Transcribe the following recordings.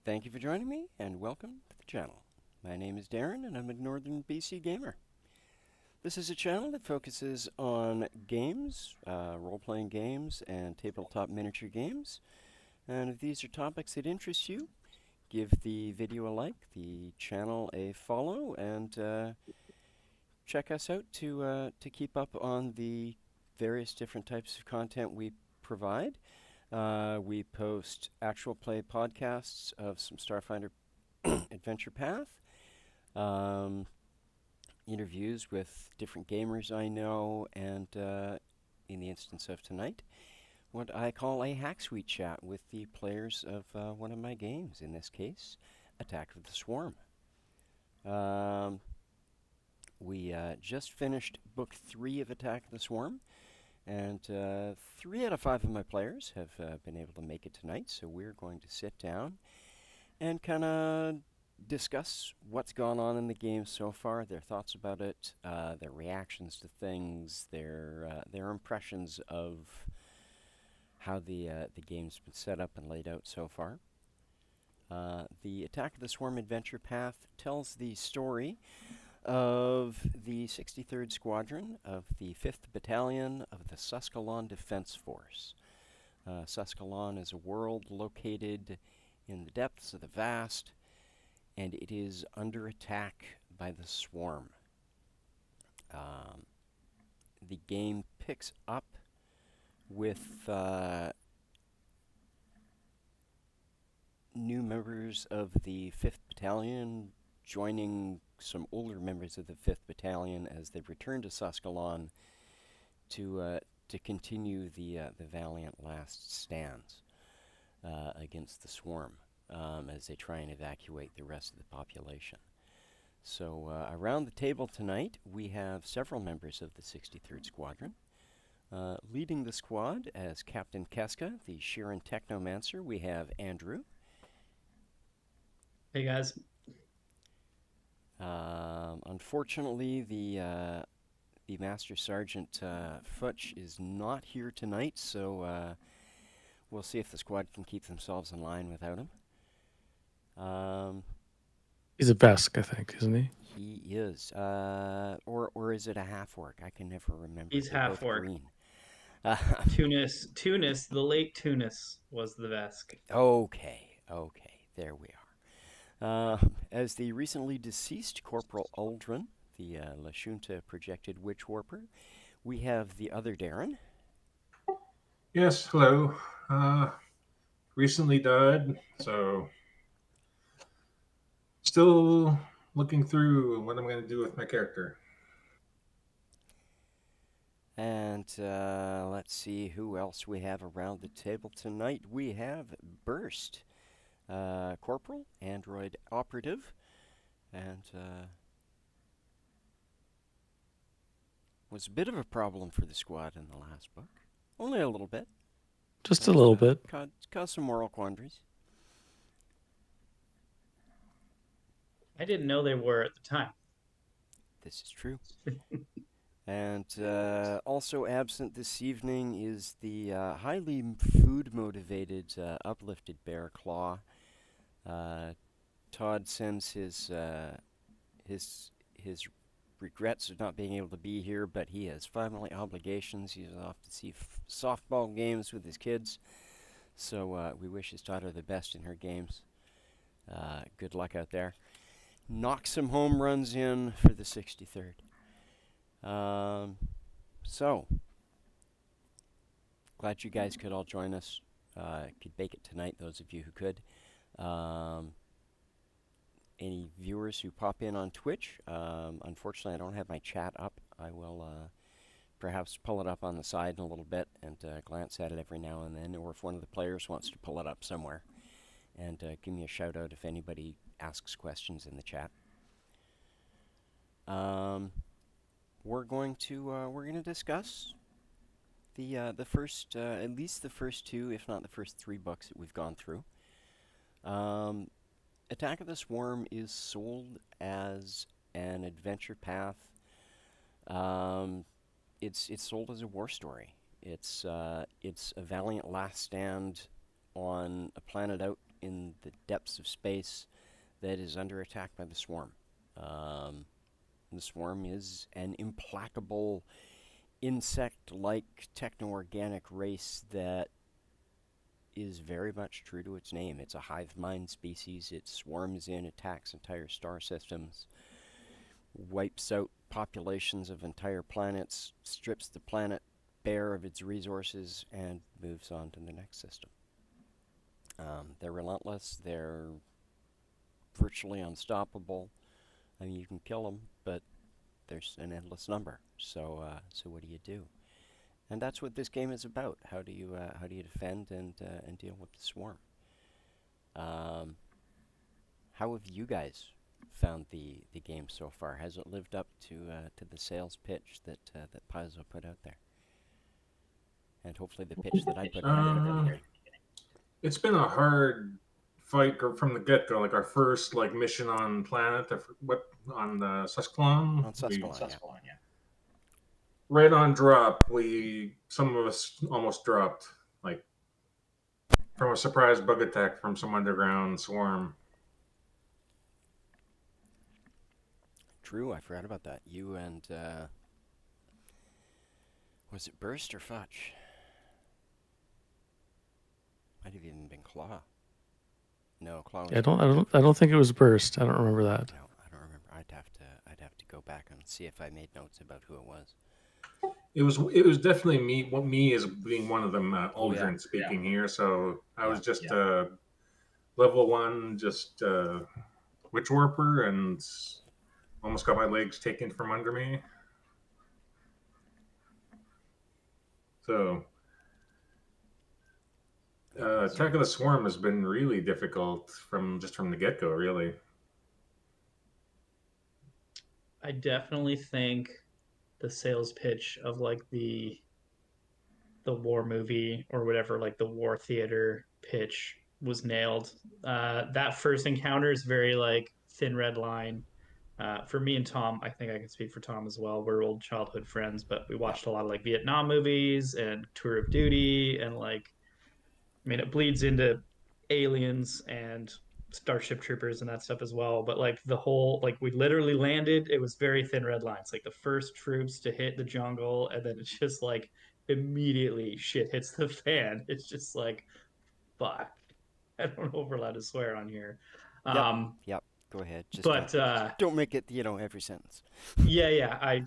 Thank you for joining me, and welcome to the channel. My name is Darren, and I'm a Northern BC gamer. This is a channel that focuses on games, role-playing games, and tabletop miniature games. And if these are topics that interest you, give the video a like, the channel a follow, and check us out to keep up on the various different types of content we provide. We post actual play podcasts of some Starfinder Adventure Path, um, interviews with different gamers I know, and in the instance of tonight, what I call a hack suite chat with the players of one of my games, in this case, Attack of the Swarm. Um, we just finished Book 3 of Attack of the Swarm, and 3 out of 5 of my players have been able to make it tonight, so we're going to sit down and kind of discuss what's gone on in the game so far, their thoughts about it, their reactions to things, their impressions of how the game's been set up and laid out so far. The Attack of the Swarm Adventure Path tells the story of the 63rd Squadron of the 5th Battalion of the Susquehanna Defense Force. Susquehanna is a world located in the depths of the vast, and it is under attack by the Swarm. The game picks up with new members of the 5th Battalion joining some older members of the 5th Battalion as they return to Susquehanna to continue the valiant last stands against the Swarm as they try and evacuate the rest of the population. So around the table tonight, we have several members of the 63rd Squadron. Leading the squad as Captain Keska, the Shirin Technomancer, we have Andrew. Hey guys. Unfortunately, the Master Sergeant Futch is not here tonight, so we'll see if the squad can keep themselves in line without him. He's a Vesk, I think, isn't he? He is. Or is it a half-orc? I can never remember. He's They're half both orc. green. Tunis, the late Tunis was the Vesk. Okay, there we are. As the recently deceased Corporal Aldrin, the Lashunta projected witch warper, we have the other Darren. Yes, hello. Recently died, so still looking through what I'm going to do with my character. And let's see who else we have around the table tonight. We have Burst, Corporal, Android Operative, and was a bit of a problem for the squad in the last book. Only a little bit. Just a little bit. Caused some moral quandaries. I didn't know they were at the time. This is true. And also absent this evening is the highly food-motivated, uplifted Bear Claw. Todd sends his regrets of not being able to be here, but he has family obligations. He's off to see softball games with his kids. So we wish his daughter the best in her games. Good luck out there. Knock some home runs in for the 63rd. So, glad you guys could all join us. Could make it tonight, those of you who could. Any viewers who pop in on Twitch, unfortunately I don't have my chat up. I will perhaps pull it up on the side in a little bit and glance at it every now and then, or if one of the players wants to pull it up somewhere. And give me a shout out if anybody asks questions in the chat. We're going to discuss the first at least the first 2, if not the first 3 books that we've gone through. Attack of the Swarm is sold as an adventure path. It's sold as a war story. It's a valiant last stand on a planet out in the depths of space that is under attack by the swarm. The swarm is an implacable insect-like techno-organic race that is very much true to its name. It's a hive mind species. It swarms in, attacks entire star systems, wipes out populations of entire planets, strips the planet bare of its resources, and moves on to the next system. They're relentless. They're virtually unstoppable. I mean, you can kill them, but there's an endless number. So what do you do? And that's what this game is about. How do you defend and deal with the swarm? How have you guys found the game so far? Has it lived up to the sales pitch that Paizo put out there? And hopefully the pitch that I put out there at the beginning. It's been a hard fight from the get-go. Like our first mission on planet, on the Susclon? On Susclon, yeah. Right on drop, some of us almost dropped, like from a surprise bug attack from some underground swarm. True, I forgot about that. You and was it Burst or Fudge? Might have even been Claw. No, Claw was Yeah, I don't think it was Burst. I don't remember that. No, I don't remember. I'd have to go back and see if I made notes about who it was. It was definitely me. What me as being one of them, Aldrin speaking here. So I was just level 1, just Witch Warper, and almost got my legs taken from under me. So Attack of the Swarm has been really difficult from the get-go, really. I definitely think the sales pitch of like the war movie or whatever, like the war theater pitch was nailed. That first encounter is very like thin red line. For me and Tom, I think I can speak for Tom as well. We're old childhood friends, but we watched a lot of like Vietnam movies and Tour of Duty, and like, I mean, it bleeds into Aliens and Starship Troopers and that stuff as well. But like the whole, like we literally landed, it was very thin red lines. Like the first troops to hit the jungle, and then it's just like immediately shit hits the fan. It's just like, fuck. I don't know if we're allowed to swear on here. Yep. Go ahead. Just But don't make it, every sentence. yeah, I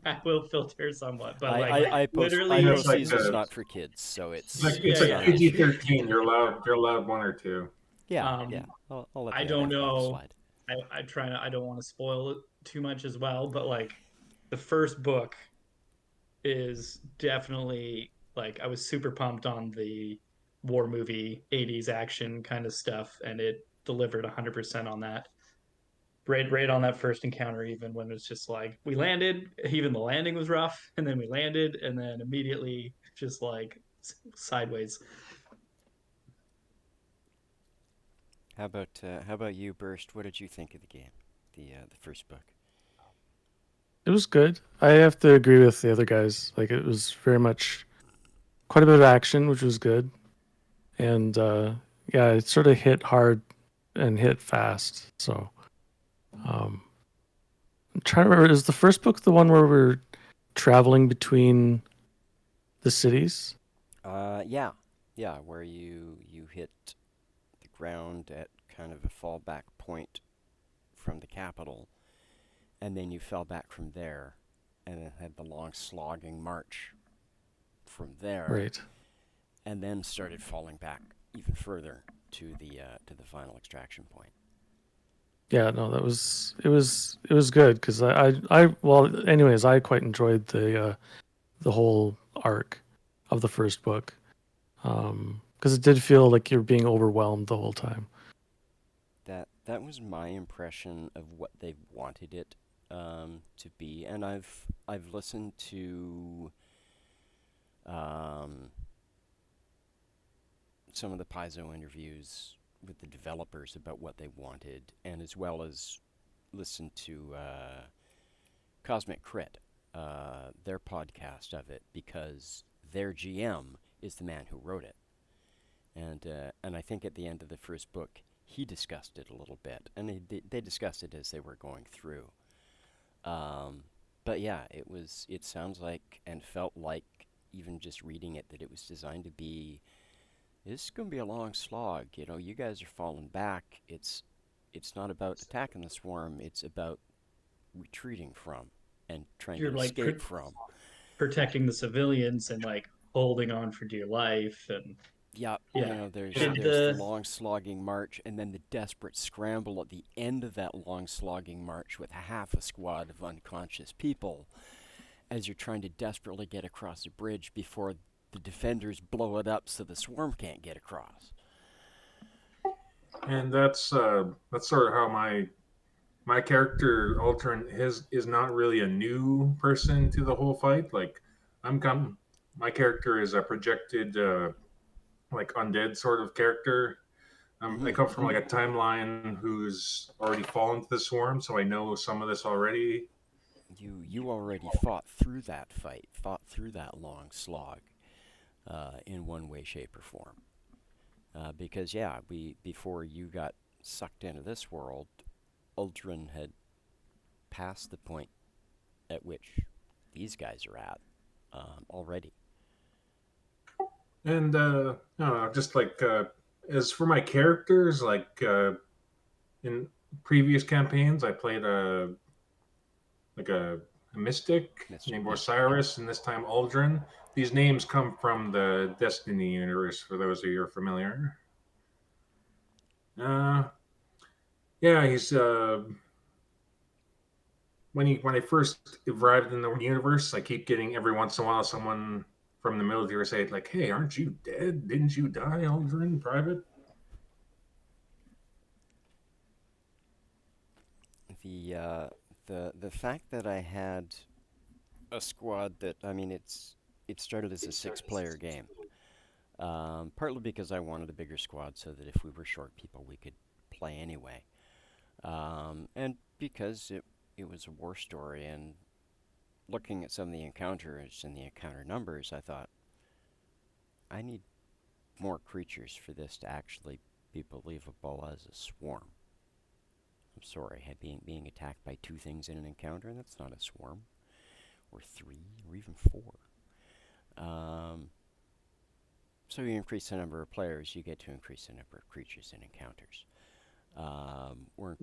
I will filter somewhat, but I post literally, these as not for kids, so it's like yeah. PG-13. You're allowed 1 or 2. yeah. I'll let I the don't F-bomb know. slide. I don't want to spoil it too much as well, but like the first book is definitely like I was super pumped on the war movie 80s action kind of stuff, and it delivered 100% on that. Right on that first encounter, even when it's just like we landed, even the landing was rough, and then we landed, and then immediately just like sideways. How about you, Burst? What did you think of the game, the first book? It was good. I have to agree with the other guys. Like it was very much quite a bit of action, which was good. And yeah, it sort of hit hard and hit fast. So I'm trying to remember, is the first book the one where we're traveling between the cities? Yeah, where you hit the ground at kind of a fallback point from the capital, and then you fell back from there, and then had the long slogging march from there, Right. and then started falling back even further to the final extraction point. Yeah, no, it was good because well, anyways, I quite enjoyed the whole arc of the first book because it did feel like you're being overwhelmed the whole time. That was my impression of what they wanted it to be, and I've listened to some of the Paizo interviews with the developers about what they wanted, and as well as listened to Cosmic Crit, their podcast of it, because their GM is the man who wrote it. And I think at the end of the first book, he discussed it a little bit, and they discussed it as they were going through. Um, but yeah, it sounds like and felt like, even just reading it, that it was designed to be, this is going to be a long slog. You know, you guys are falling back. It's not about attacking the swarm. It's about retreating from and trying You're to like escape from. protecting the civilians and like holding on for dear life. And Yeah, you yeah, know, did there's the the long slogging march, and then the desperate scramble at the end of that long slogging march with half a squad of unconscious people as you're trying to desperately get across a bridge before the defenders blow it up so the swarm can't get across. And that's sort of how my character Ultron his is not really a new person to the whole fight. Like I'm come my character is a projected like undead sort of character. I Hmm. come from like a timeline who's already fallen to the swarm, so I know some of this already. You already fought through that fight, fought through that long slog, in one way, shape, or form. Because yeah, we before you got sucked into this world, Uldren had passed the point at which these guys are at, already. And I don't know, just like as for my characters, like in previous campaigns, I played like a mystic named Yeah. Osiris, and this time Aldrin. These names come from the Destiny universe, for those of you who are familiar. Uh, yeah, he's when I first arrived in the universe, I keep getting every once in a while someone from the military say like, "Hey, aren't you dead? Didn't you die, Aldrin, Private?" The the fact that I had a squad that, I mean, it started as a six-player game. Partly because I wanted a bigger squad so that if we were short people, we could play anyway. And because it was a war story, and looking at some of the encounters and the encounter numbers, I thought, I need more creatures for this to actually be believable as a swarm. I'm sorry, being attacked by two things in an encounter, that's not a swarm. Or three, or even four. Um, so you increase the number of players, you get to increase the number of creatures and encounters. Or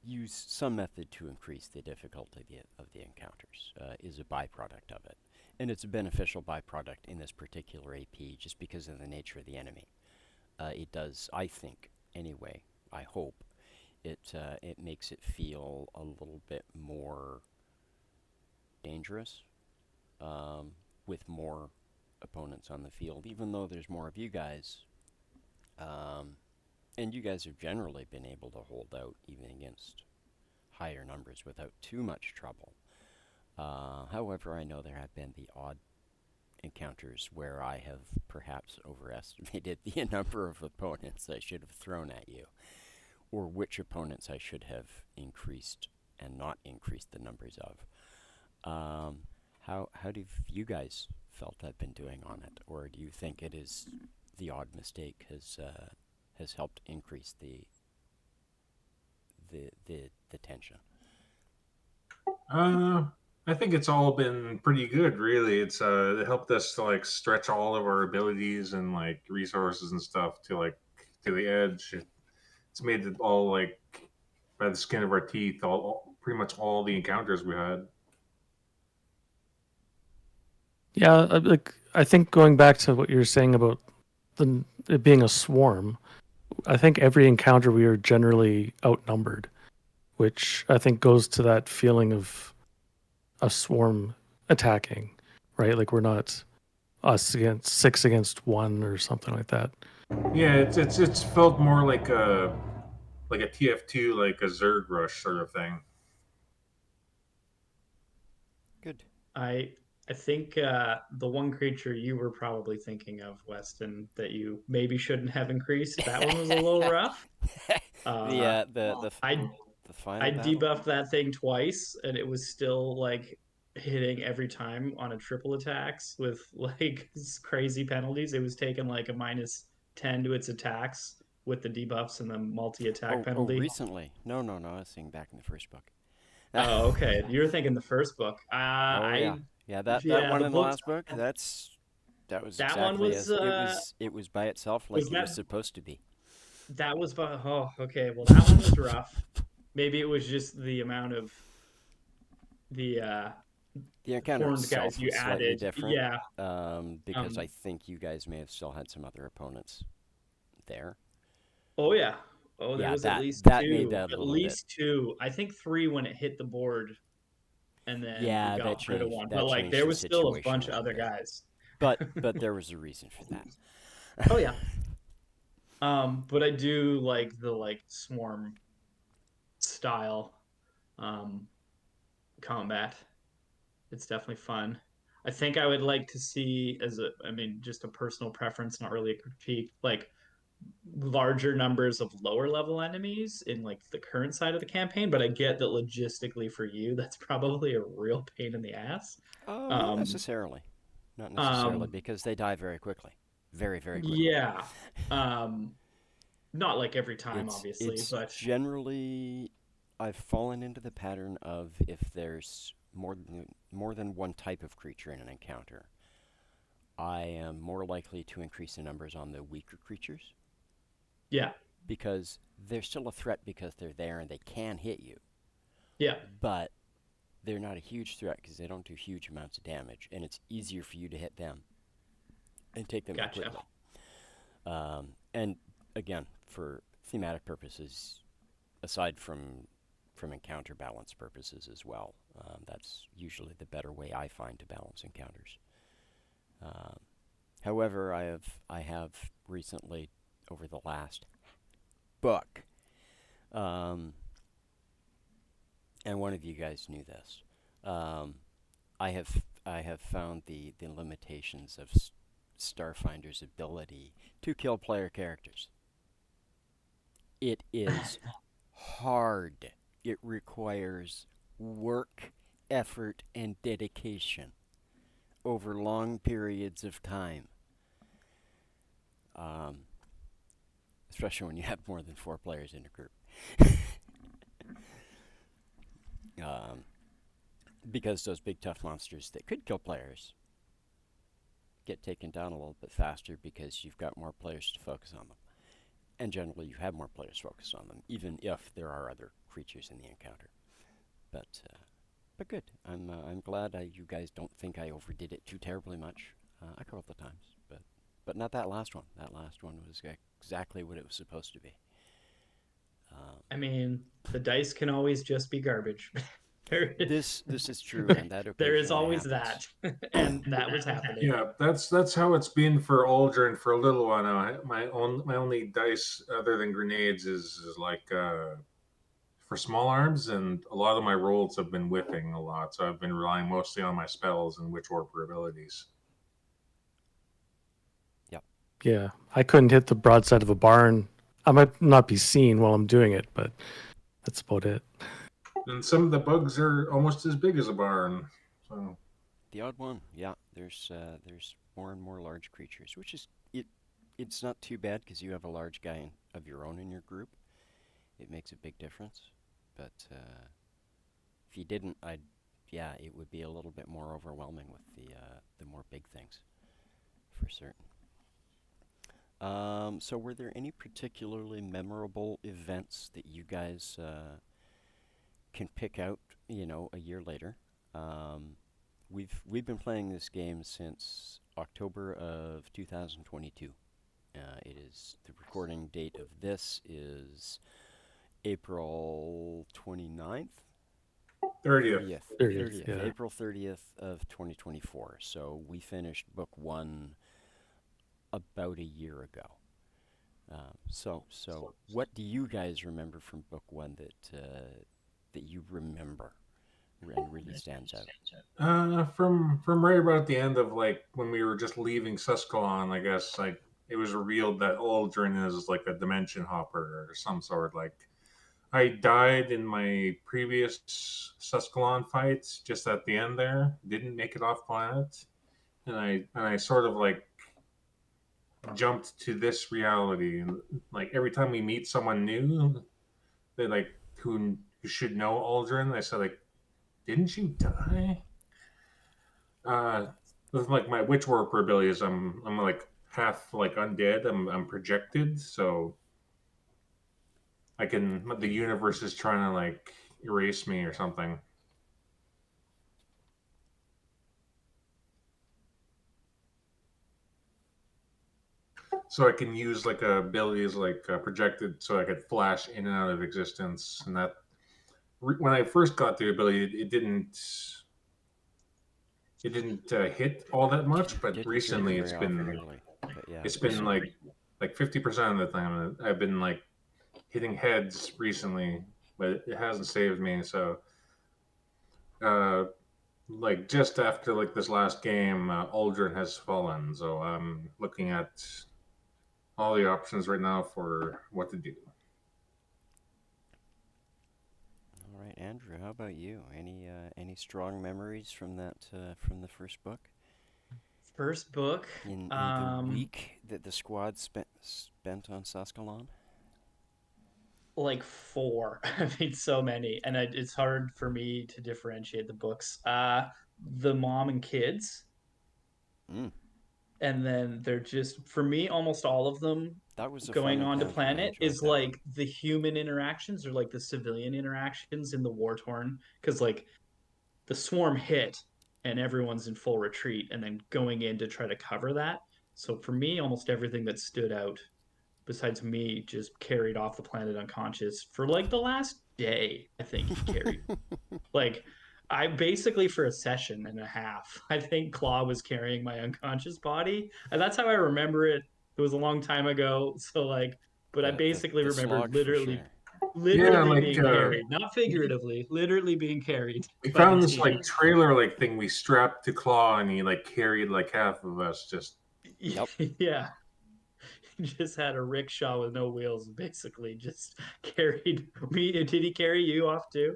use some method to increase the difficulty of the encounters, is a byproduct of it. And it's a beneficial byproduct in this particular AP just because of the nature of the enemy. It does, I think, anyway, I hope, it makes it feel a little bit more dangerous, um, with more opponents on the field, even though there's more of you guys. Um, and you guys have generally been able to hold out even against higher numbers without too much trouble. However, I know there have been the odd encounters where I have perhaps overestimated the number of opponents I should have thrown at you, or which opponents I should have increased and not increased the numbers of. Um, how do you guys felt I've been doing on it, or do you think it is the odd mistake has helped increase the tension? Uh, I think it's all been pretty good, really. It helped us to like stretch all of our abilities and like resources and stuff to the edge. It's made it all like by the skin of our teeth. Pretty much all the encounters we had. Yeah, like I think going back to what you were saying about it being a swarm, I think every encounter we are generally outnumbered, which I think goes to that feeling of a swarm attacking, right? Like we're not us against six against one or something like that. Yeah, it's felt more like a TF2, like a Zerg rush sort of thing. Good. I I think the one creature you were probably thinking of, Weston, that you maybe shouldn't have increased, that one was a little rough. the Uh, uh, the the I the I final battle. debuffed that thing twice, and it was still like hitting every time on a triple attacks with like crazy penalties. It was taking like a minus 10 to its attacks with the debuffs and the multi-attack Oh, penalty. recently? No. I was thinking back in the first book. Oh, okay. You're thinking the first book. Oh yeah, that Yeah, one the in the books. last book. That was That one exactly was as it was by itself, was like it was that supposed to be. that was oh, okay. Well, that one was rough. Maybe it was just the amount of the The encounter horned guys itself you was slightly added. different, Yeah. because I Um. think you guys may have still had some other opponents there. Oh yeah. Oh, there Yeah, was at that least that made two. that a At little bit. least two. I think three when it hit the board, and then we Yeah, got rid of one. But that like, changed there the was still a situation a bunch of little other bit. guys. But there was a reason for that. Oh yeah. But I do like the swarm style um combat. It's definitely fun. I think I would like to see I mean, just a personal preference, not really a critique, like larger numbers of lower level enemies in like the current side of the campaign, but I get that logistically for you, that's probably a real pain in the ass. Not Um, necessarily. Not necessarily, um, because they die very quickly. Very, very quickly. yeah. Um, Not like every time, obviously, It's but generally I've fallen into the pattern of if there's more than one type of creature in an encounter, I am more likely to increase the numbers on the weaker creatures yeah, because they're still a threat because they're there and they can hit you. yeah, But they're not a huge threat because they don't do huge amounts of damage, and it's easier for you to hit them and take them out gotcha. quickly. And again, for thematic purposes, aside from encounter balance purposes as well, that's usually the better way I find to balance encounters. Um, However, I have recently, over the last book, um, and one of you guys knew this, um, I have found the limitations of Starfinder's ability to kill player characters. It is hard. It requires work, effort, and dedication over long periods of time. Um, Especially when you have more than 4 players in a group. um, because those big tough monsters that could kill players get taken down a little bit faster because you've got more players to focus on them. And generally, you have more players focus on them, even if there are other creatures in the encounter. But good. I'm glad you guys don't think I overdid it too terribly much a couple of times, but not that last one. That last one was exactly what it was supposed to be. I mean, the dice can always just be garbage. there, This is true, and that there is occasionally always happens. that, and that was happening. Yeah, that's how it's been for Aldrin for a little while now. My only dice other than grenades is like for small arms, and a lot of my rolls have been whiffing a lot, so I've been relying mostly on my spells and witch warper abilities. Yep. Yeah, I couldn't hit the broadside of a barn. I might not be seen while I'm doing it, but that's about it. And some of the bugs are almost as big as a barn. So The odd one, yeah. There's more and more large creatures, which is it. It's not too bad because you have a large guy of your own in your group. It makes a big difference. But if you didn't, yeah, it would be a little bit more overwhelming with the more big things, for certain. So were there any particularly memorable events that you guys can pick out, a year later? Um, we've been playing this game since October of 2022. It is the recording date of this is April 29th, 30th. 30th, Yeah. April 30th of 2024. So we finished book one about a year ago. So what do you guys remember from book one that you remember and really stands out? From right about the end of like when we were just leaving Suscalon, I guess like it was revealed that Aldrin is like a dimension hopper or some sort. Like I died in my previous Suscalon fights just at the end there. Didn't make it off planet, and I sort of like jumped to this reality. And like every time we meet someone new, they like who should know Aldrin. I said like, didn't you die? With like my witch warper abilities, I'm like half like undead. I'm projected, so I can. The universe is trying to like erase me or something. So I can use like abilities like projected, so I could flash in and out of existence. And that when I first got the ability, it didn't hit all that much. But Didn't hit recently, very often, really. But yeah, it's been like 50% of the time I've been like hitting heads recently, but it hasn't saved me. So uh, like just after like this last game, Aldrin has fallen. So I'm looking at all the options right now for what to do. all right, Andrew. How about you? Any strong memories from from the first book? First book, In the week that the squad spent on Suskalon? like four. I mean, so many, and it's hard for me to differentiate the books. The mom and kids, Mm, and then they're just for me almost all of them that was a fun going on to encounter. I planet enjoyed is that one. like the human interactions or like the civilian interactions in the war torn because like the swarm hit and everyone's in full retreat and then going in to try to cover that. So for me, almost everything that stood out besides me just carried off the planet unconscious for like the last day. I think he carried like I basically for a session and a half, I think Claw was carrying my unconscious body. And that's how I remember it. It was a long time ago. So like, but I basically The remember slog for literally sure. Yeah, literally like being carried, not figuratively, literally being carried we by the found this team. like trailer like thing we strapped to Claw, and he like carried like half of us. Just Yep. Yeah. He just had a rickshaw with no wheels, basically just carried me. Did he carry you off too?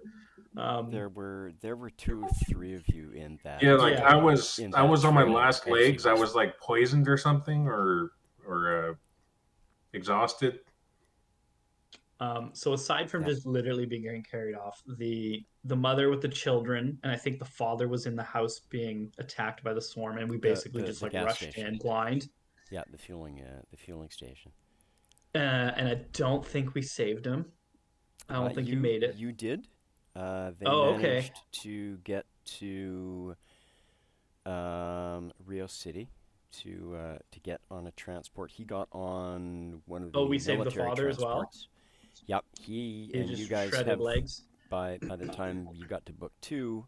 Um, There were two or three of you yeah, like yeah. in I that was on my trailer last as he legs. I was. was like poisoned or something, or exhausted. So aside from Yep. just literally being carried off, the mother with the children, and I think the father was in the house being attacked by the swarm, and we basically just The like gas rushed station. in blind. Yeah, the fueling station. And I don't think we saved him. I don't think he made it. You did. They Oh, okay. managed to get to Rio City to get on a transport. He got on one of Oh, the we saved the military father as well. transports. Yep, he He and you just guys shredded have legs. by the time you got to book two,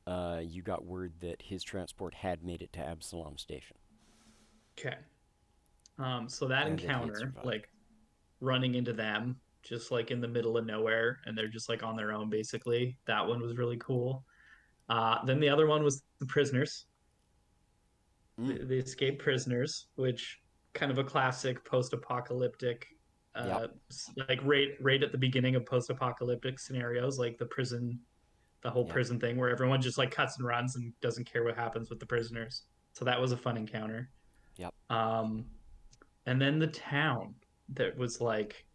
you got word that his transport had made it to Absalom Station Okay. So that and that he had encounter, survived. like running into them, just like in the middle of nowhere, and they're just like on their own, basically. That one was really cool. Then the other one was the prisoners, Mm, the escaped prisoners, which kind of a classic post-apocalyptic, yep, like right at the beginning of post-apocalyptic scenarios, like the whole yep, prison thing where everyone just like cuts and runs and doesn't care what happens with the prisoners. So that was a fun encounter. yep. Um, and then the town that was like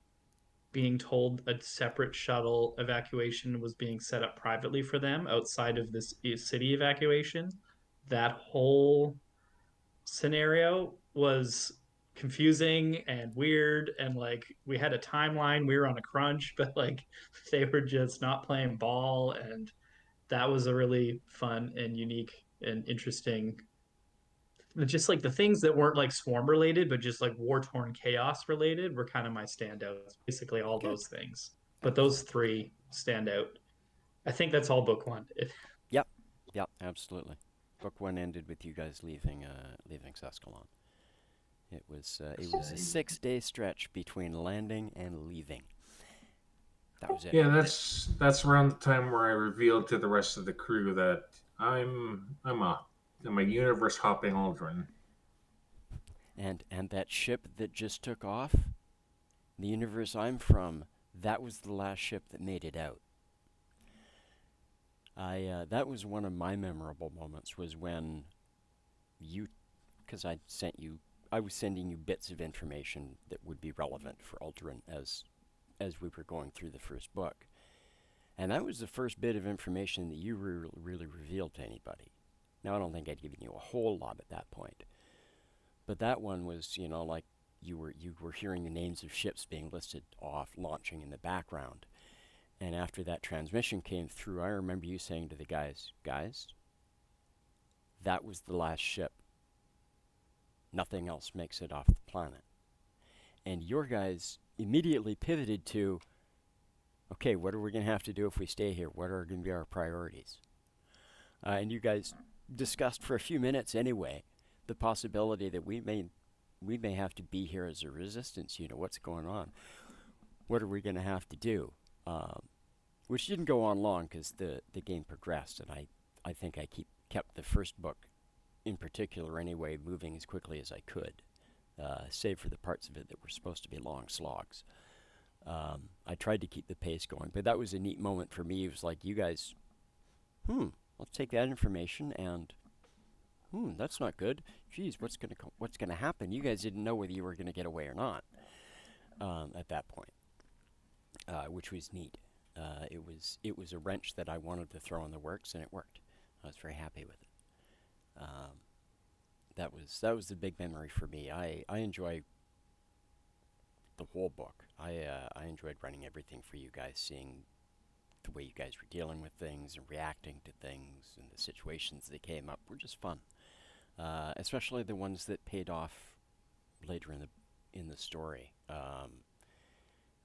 being told a separate shuttle evacuation was being set up privately for them outside of this city evacuation. That whole scenario was confusing and weird, and like we had a timeline, we were on a crunch, but like they were just not playing ball, and that was a really fun and unique and interesting, just like the things that weren't like swarm related but just like war torn chaos related were kind of my standouts, basically all Good, those things, but those excellent. three stand out. I think that's all book one. Yep, yep, absolutely. Book one ended with you guys leaving Suskalon. It was a 6 day stretch between landing and leaving. That was it. Yeah, that's around the time where I revealed to the rest of the crew that I'm a universe hopping Aldrin. And that ship that just took off, the universe I'm from, that was the last ship that made it out. I that was one of my memorable moments was when you, because I sent you I was sending you bits of information that would be relevant for Aldrin as we were going through the first book. And that was the first bit of information that you really revealed to anybody. Now, I don't think I'd given you a whole lot at that point. But that one was, like you were hearing the names of ships being listed off, launching in the background. And after that transmission came through, I remember you saying to the guys, that was the last ship. Nothing else makes it off the planet. And your guys immediately pivoted to, okay, what are we going to have to do if we stay here? What are going to be our priorities? And you guys discussed for a few minutes anyway the possibility that we may have to be here as a resistance unit. What's going on? What are we going to have to do? Which didn't go on long because the game progressed, and I think I kept the first book in particular anyway moving as quickly as I could, save for the parts of it that were supposed to be long slogs. I tried to keep the pace going, but that was a neat moment for me. It was like, you guys, let's take that information and, that's not good. Geez, what's gonna happen? You guys didn't know whether you were gonna get away or not at that point, which was neat. It was a wrench that I wanted to throw in the works, and it worked. I was very happy with it. That was the big memory for me. I enjoy the whole book. I enjoyed running everything for you guys, seeing the way you guys were dealing with things and reacting to things, and the situations that came up were just fun. Especially the ones that paid off later in the story,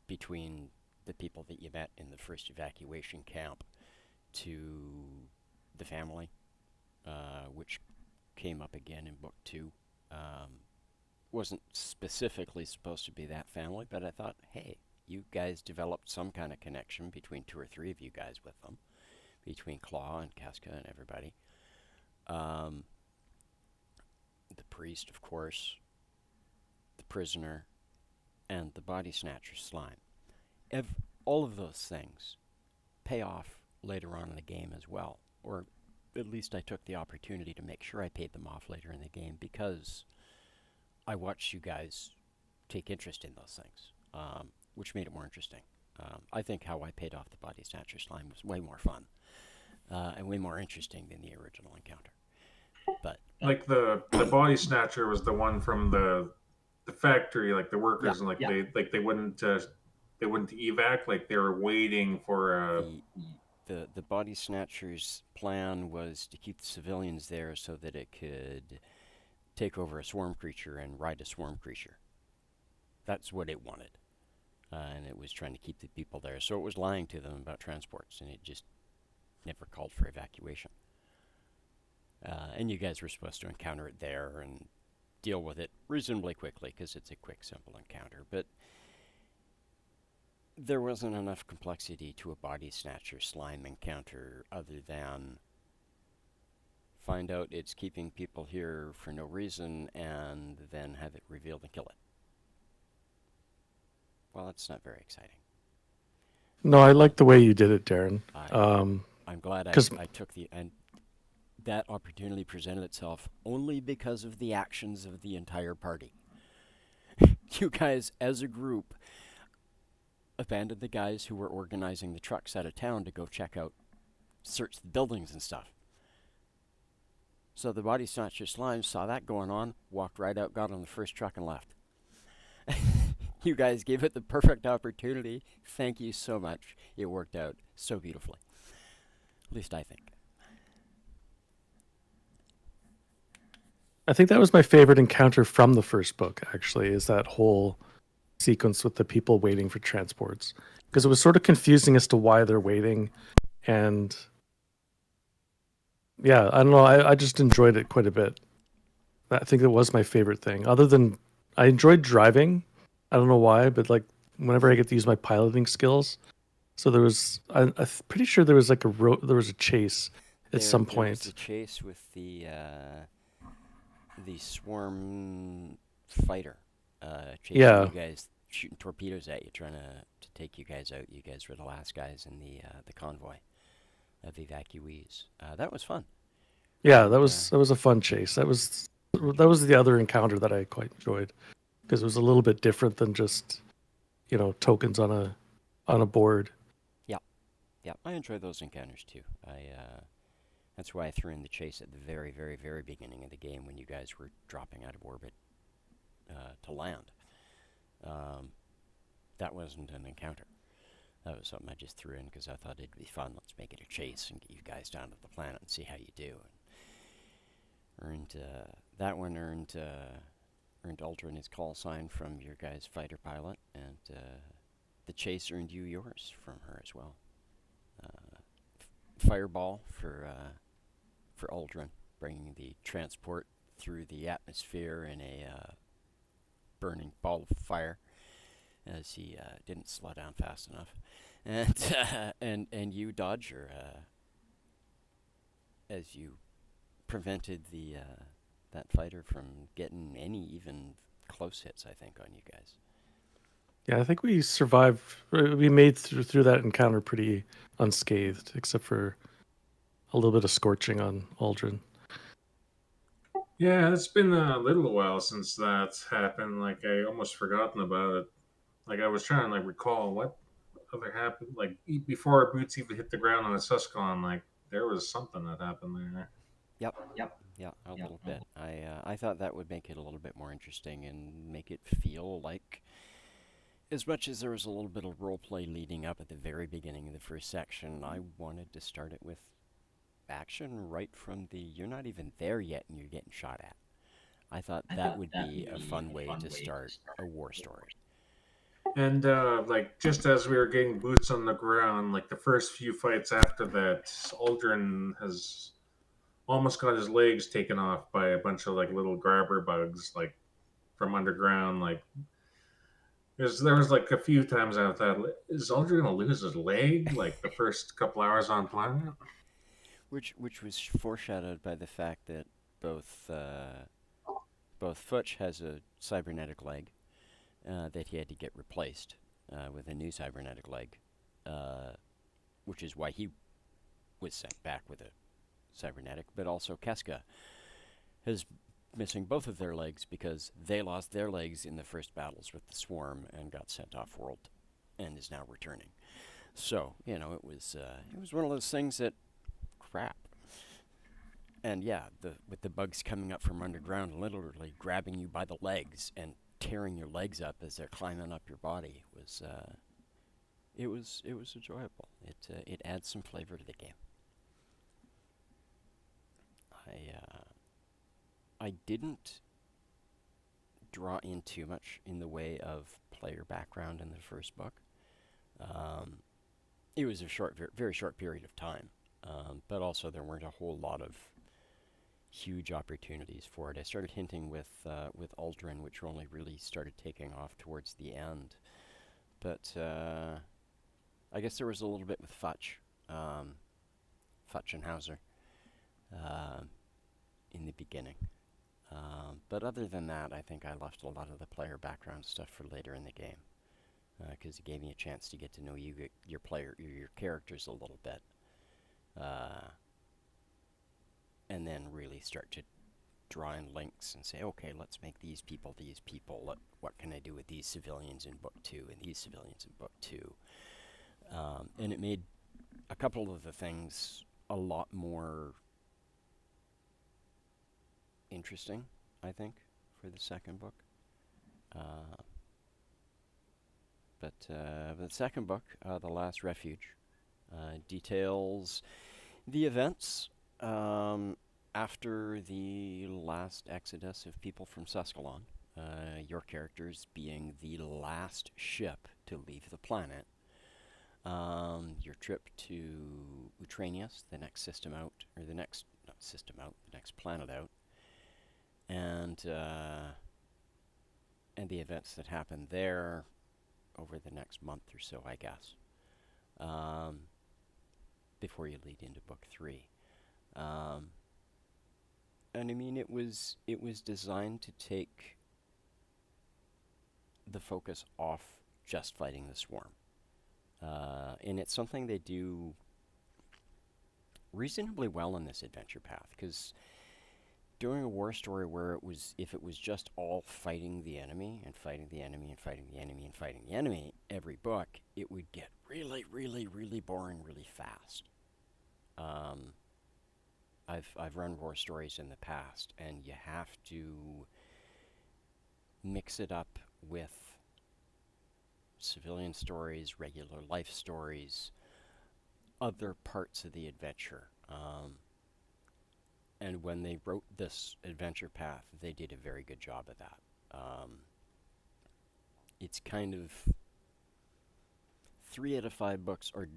between the people that you met in the first evacuation camp to the family, which came up again in book 2. Wasn't specifically supposed to be that family, but I thought, hey, you guys developed some kind of connection between 2 or 3 of you guys with them, between Claw and Casca and everybody. The priest, of course, the prisoner, and the body snatcher slime. All of those things pay off later on in the game as well, or at least I took the opportunity to make sure I paid them off later in the game because I watched you guys take interest in those things, which made it more interesting. I think how I paid off the body snatcher slime was way more fun and way more interesting than the original encounter. But like the body snatcher was the one from the factory, like the workers, and they wouldn't evac, like they were waiting for the body snatcher's plan was to keep the civilians there so that it could take over a swarm creature and ride a swarm creature. That's what it wanted. And it was trying to keep the people there. So it was lying to them about transports, and it just never called for evacuation. And you guys were supposed to encounter it there and deal with it reasonably quickly because it's a quick, simple encounter. But there wasn't enough complexity to a body snatcher slime encounter other than find out it's keeping people here for no reason and then have it revealed and kill it. Well, that's not very exciting. No, I like the way you did it, Darren. I'm glad I took and that opportunity presented itself only because of the actions of the entire party. You guys, as a group, abandoned the guys who were organizing the trucks out of town to go search the buildings and stuff. So the body snatcher slime saw that going on, walked right out, got on the first truck and left. You guys gave it the perfect opportunity. Thank you so much. It worked out so beautifully. At least I think. I think that was my favorite encounter from the first book, actually, is that whole sequence with the people waiting for transports. Because it was sort of confusing as to why they're waiting. And yeah, I don't know. I just enjoyed it quite a bit. I think it was my favorite thing. Other than I enjoyed driving. I don't know why, but like whenever I get to use my piloting skills. So there was, I'm pretty sure there was like there was a chase at some point. There was a chase with the swarm fighter chasing you guys, shooting torpedoes at you, trying to take you guys out. You guys were the last guys in the convoy of evacuees. That was fun. Yeah, that was a fun chase. That was that was the other encounter that I quite enjoyed because it was a little bit different than just tokens on a board. Yeah, I enjoy those encounters too. That's why I threw in the chase at the very, very, very beginning of the game when you guys were dropping out of orbit to land. That wasn't an encounter. That was something I just threw in because I thought it'd be fun. Let's make it a chase and get you guys down to the planet and see how you do. And that one earned Aldrin his call sign from your guys' fighter pilot, and the chase earned you yours from her as well. Fireball for Aldrin, bringing the transport through the atmosphere in a burning ball of fire, as he didn't slow down fast enough, and you, Dodger, as you prevented that fighter from getting any even close hits, I think, on you guys. Yeah, I think we survived. We made through that encounter pretty unscathed, except for a little bit of scorching on Aldrin. Yeah, it's been a little while since that's happened. Like I almost forgotten about it. Like I was trying to like recall what other happened. Like before our boots even hit the ground on a Suscon, like there was something that happened there. Yep. Yeah, a little bit. I thought that would make it a little bit more interesting and make it feel like, as much as there was a little bit of role play leading up at the very beginning of the first section, I wanted to start it with action right from you're not even there yet and you're getting shot at. I thought that would be a fun way to start a war story. And like just as we were getting boots on the ground, like the first few fights after that, Aldrin has almost got his legs taken off by a bunch of like little grabber bugs, like from underground. Like there was like a few times I thought, is Aldrin gonna lose his leg? Like the first couple hours on planet. Which was foreshadowed by the fact that both Futch has a cybernetic leg that he had to get replaced with a new cybernetic leg, which is why he was sent back with a cybernetic. But also Keska is missing both of their legs because they lost their legs in the first battles with the Swarm and got sent off world, and is now returning. So it was one of those things that crap. And yeah, with the bugs coming up from underground, literally grabbing you by the legs and tearing your legs up as they're climbing up your body was enjoyable. It adds some flavor to the game. I didn't draw in too much in the way of player background in the first book. It was a very short period of time, but also there weren't a whole lot of huge opportunities for it. I started hinting with Aldrin, which only really started taking off towards the end. But I guess there was a little bit with Futch and Hauser in the beginning. But other than that, I think I left a lot of the player background stuff for later in the game, because it gave me a chance to get to know your characters a little bit, and then really start to draw in links and say, okay, let's make these people. What can I do with these civilians in Book 2 and these civilians in Book 2? And it made a couple of the things a lot more interesting, I think, for the second book. But the second book, The Last Refuge, details the events after the last exodus of people from Suscalon, your characters being the last ship to leave the planet. Your trip to Utranius, the next system out, or the next planet out, and the events that happen there over the next month or so, I guess, before you lead into Book 3. And I mean, it was designed to take the focus off just fighting the Swarm. And it's something they do reasonably well in this adventure path, because doing a war story where if it was just all fighting the enemy and fighting the enemy and fighting the enemy and fighting the enemy every book, it would get really, really, really boring really fast. I've run war stories in the past, and you have to mix it up with civilian stories, regular life stories, other parts of the adventure. And when they wrote this adventure path, they did a very good job of that. It's kind of 3 out of 5 books are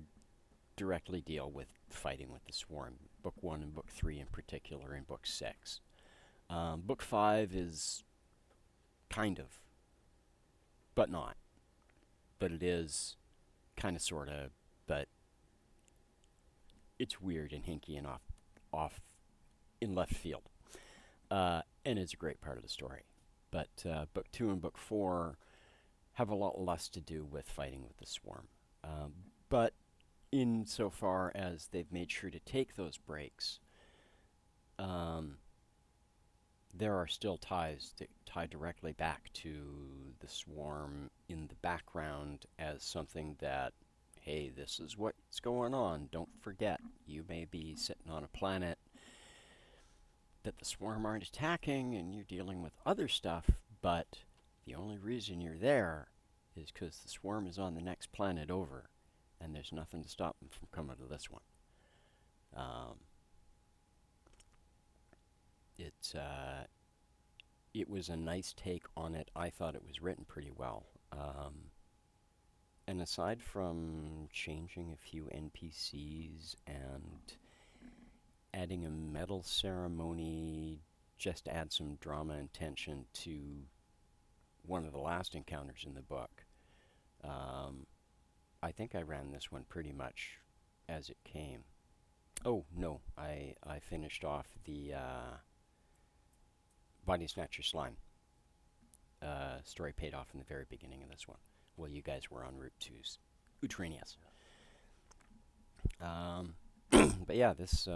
directly deal with fighting with the swarm. Book 1 and Book 3 in particular, and Book 6. Book 5 is kind of, but not. But it is kind of, sort of, but it's weird and hinky and off in left field. And it's a great part of the story. But Book 2 and Book 4 have a lot less to do with fighting with the swarm. But insofar as they've made sure to take those breaks, there are still ties that tie directly back to the swarm in the background as something that, hey, this is what's going on. Don't forget, you may be sitting on a planet that the swarm aren't attacking and you're dealing with other stuff, but the only reason you're there is because the swarm is on the next planet over, and there's nothing to stop them from coming to this one. It was a nice take on it. I thought it was written pretty well. And aside from changing a few NPCs and adding a medal ceremony just to add some drama and tension to one of the last encounters in the book, I think I ran this one pretty much as it came. Oh, no, I finished off the Body Snatcher Slime. Story paid off in the very beginning of this one. Well, you guys were en route to Utranius. But yeah, this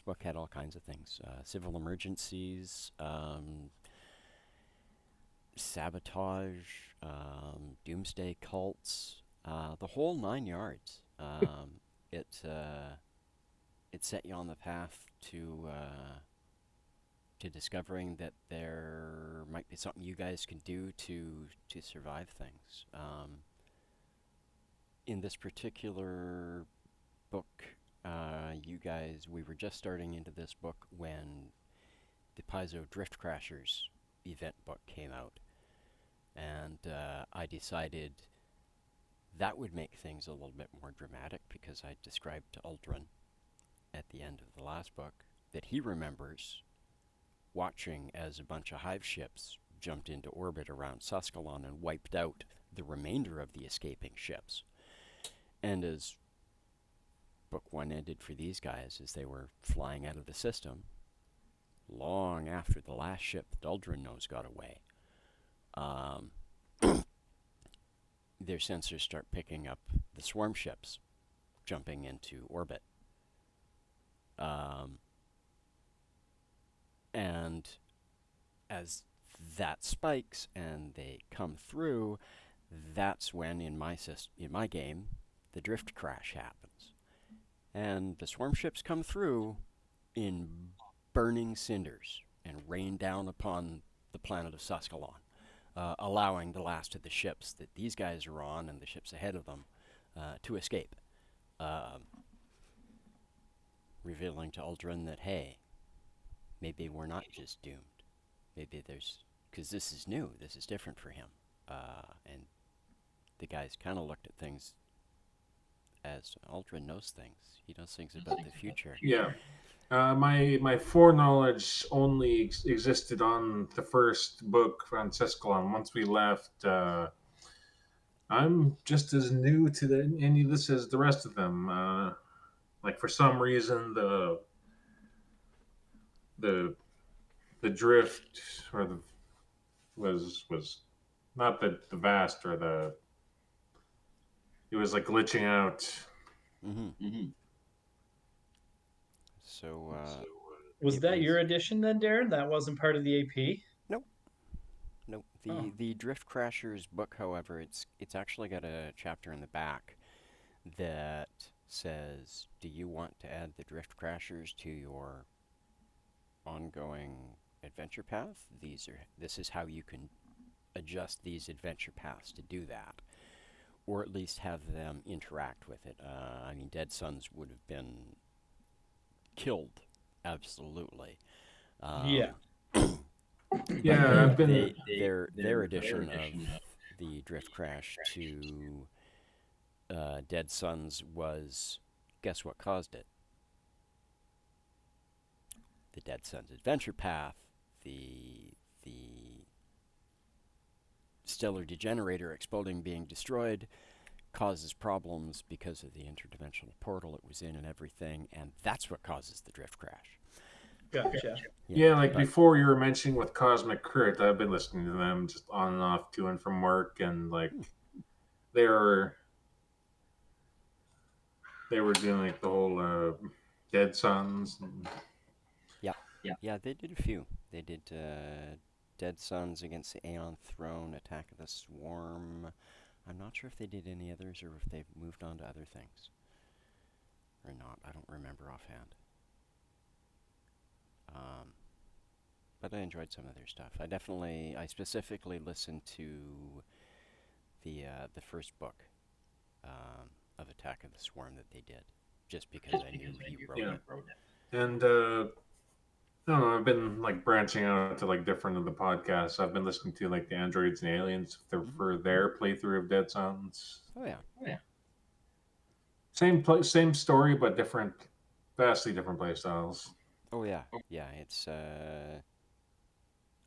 book had all kinds of things. Civil emergencies, sabotage, doomsday cults, the whole 9 yards. It set you on the path to discovering that there might be something you guys can do to survive things. In this particular book, we were just starting into this book when the Paizo Drift Crashers event book came out, and I decided that would make things a little bit more dramatic, because I described to Uldren at the end of the last book that he remembers watching as a bunch of hive ships jumped into orbit around Suskalon and wiped out the remainder of the escaping ships. And as book 1 ended for these guys, as they were flying out of the system, long after the last ship that Uldren knows got away, their sensors start picking up the swarm ships jumping into orbit. And as that spikes and they come through, that's when in my game the drift crash happens, and the swarm ships come through in burning cinders and rain down upon the planet of Suskalon, allowing the last of the ships that these guys are on and the ships ahead of them to escape, revealing to Uldren that, hey, maybe we're not just doomed. Maybe because this is new, this is different for him. And the guys kind of looked at things as Uldren knows things. He knows things about the future. Yeah. My foreknowledge only existed on the first book, Franciscalon. Once we left, I'm just as new to any of this as the rest of them. Like, for some reason, the drift or the was not the vast or the it was like glitching out. Mm-hmm. So Was It that was your edition then, Darren? That wasn't part of the AP? nope, nope. Oh, The Drift Crashers book, however, it's actually got a chapter in the back that says, "Do you want to add the Drift Crashers to your ongoing adventure path? This is how you can adjust these adventure paths to do that, or at least have them interact with it." I mean, Dead Sons would have been killed, absolutely. yeah. Um, but Yeah, I've been. their addition of the Drift Crash to Dead Sons was, guess what caused it? The Dead Sons Adventure Path, the stellar degenerator exploding, being destroyed, causes problems because of the interdimensional portal it was in and everything, and that's what causes the drift crash. Gotcha. Yeah, like but before you were mentioning with Cosmic Crit, I've been listening to them just on and off to and from work, and like they were they were doing like the whole Dead Sons. And yeah, they did a few. They did Dead Sons against the Aeon Throne, Attack of the Swarm. I'm not sure if they did any others or if they've moved on to other things or not. I don't remember offhand. But I enjoyed some of their stuff. I specifically listened to the first book of Attack of the Swarm that they did, just because I knew he wrote yeah, it. and I don't know. I've been like branching out to like different of the podcasts. I've been listening to like the Androids and Aliens for their playthrough of Dead Sons. Oh yeah. Same story, but different, vastly different play styles. Oh yeah. Yeah. It's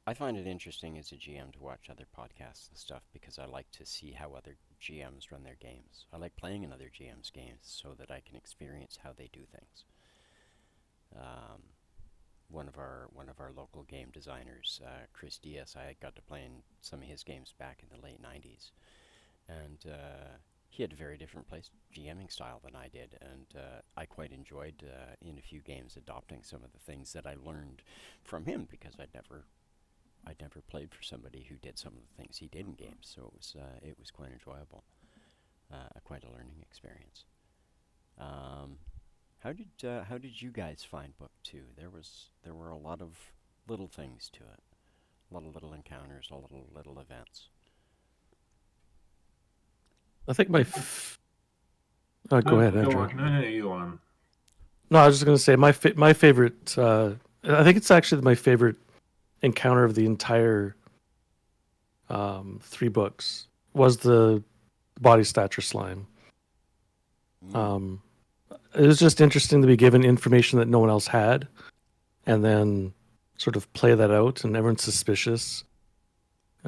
I find it interesting as a GM to watch other podcasts and stuff because I like to see how other GMs run their games. I like playing in other GMs' games so that I can experience how they do things. Um, one of our local game designers, Chris Diaz, I got to play in some of his games back in the late '90s, and he had a very different GMing style than I did, and I quite enjoyed in a few games adopting some of the things that I learned from him because I'd never played for somebody who did some of the things he did in games, so it was quite enjoyable, quite a learning experience. Um, how did you guys find book two? There were a lot of little things to it, a lot of little encounters, a little events. I think go No, ahead, go Andrew. on. No, you on. No, I was just going to say my favorite. I think it's actually my favorite encounter of the entire three books was the body stature slime. Mm. It was just interesting to be given information that no one else had, and then sort of play that out, and everyone's suspicious.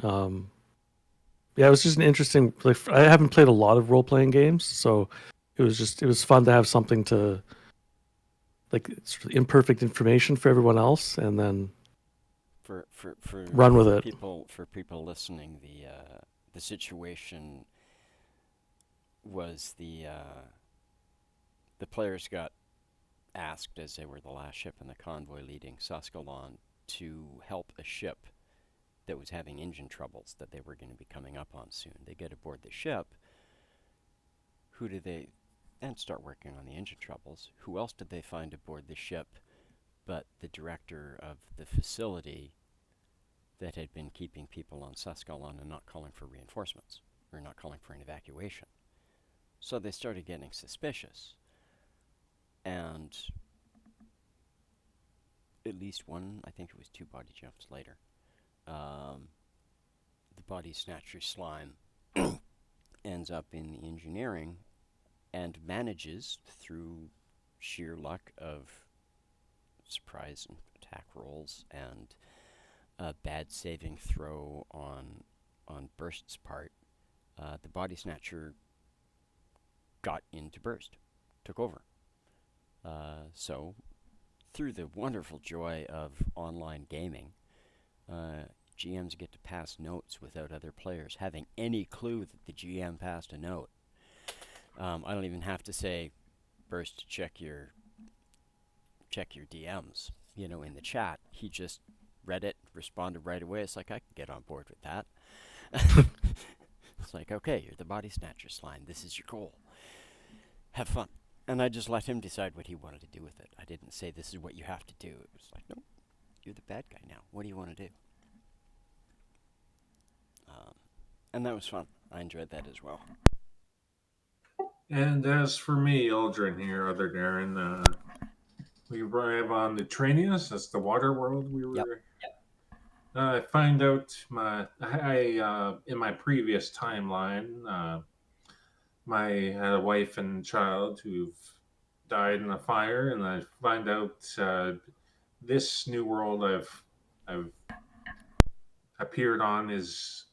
Yeah, it was just an interesting. Like, I haven't played a lot of role playing games, so it was fun to have something to like sort of imperfect information for everyone else, and then run with it. For people listening, the situation was the players got asked, as they were the last ship in the convoy leading Suskalon, to help a ship that was having engine troubles that they were going to be coming up on soon. They get aboard the ship. And start working on the engine troubles. Who else did they find aboard the ship but the director of the facility that had been keeping people on Suskalon and not calling for reinforcements, or not calling for an evacuation? So they started getting suspicious. And at least one, I think it was two body jumps later, the body snatcher slime ends up in the engineering and manages, through sheer luck of surprise and attack rolls and a bad saving throw on Burst's part, the body snatcher got into Burst, took over. So, through the wonderful joy of online gaming, GMs get to pass notes without other players having any clue that the GM passed a note. I don't even have to say, Burst, check your DMs. in the chat, he just read it, responded right away. It's like, I can get on board with that. It's like, okay, you're the body snatcher slime. This is your goal. Have fun. And I just let him decide what he wanted to do with it. I didn't say, this is what you have to do. It was like, no, you're the bad guy now. What do you want to do? And that was fun. I enjoyed that as well. And as for me, Aldrin here, other Darren, we arrive on the Tranius. That's the water world we Yep. were. I find out in my previous timeline, I had a wife and child who've died in a fire, and I find out this new world I've appeared on is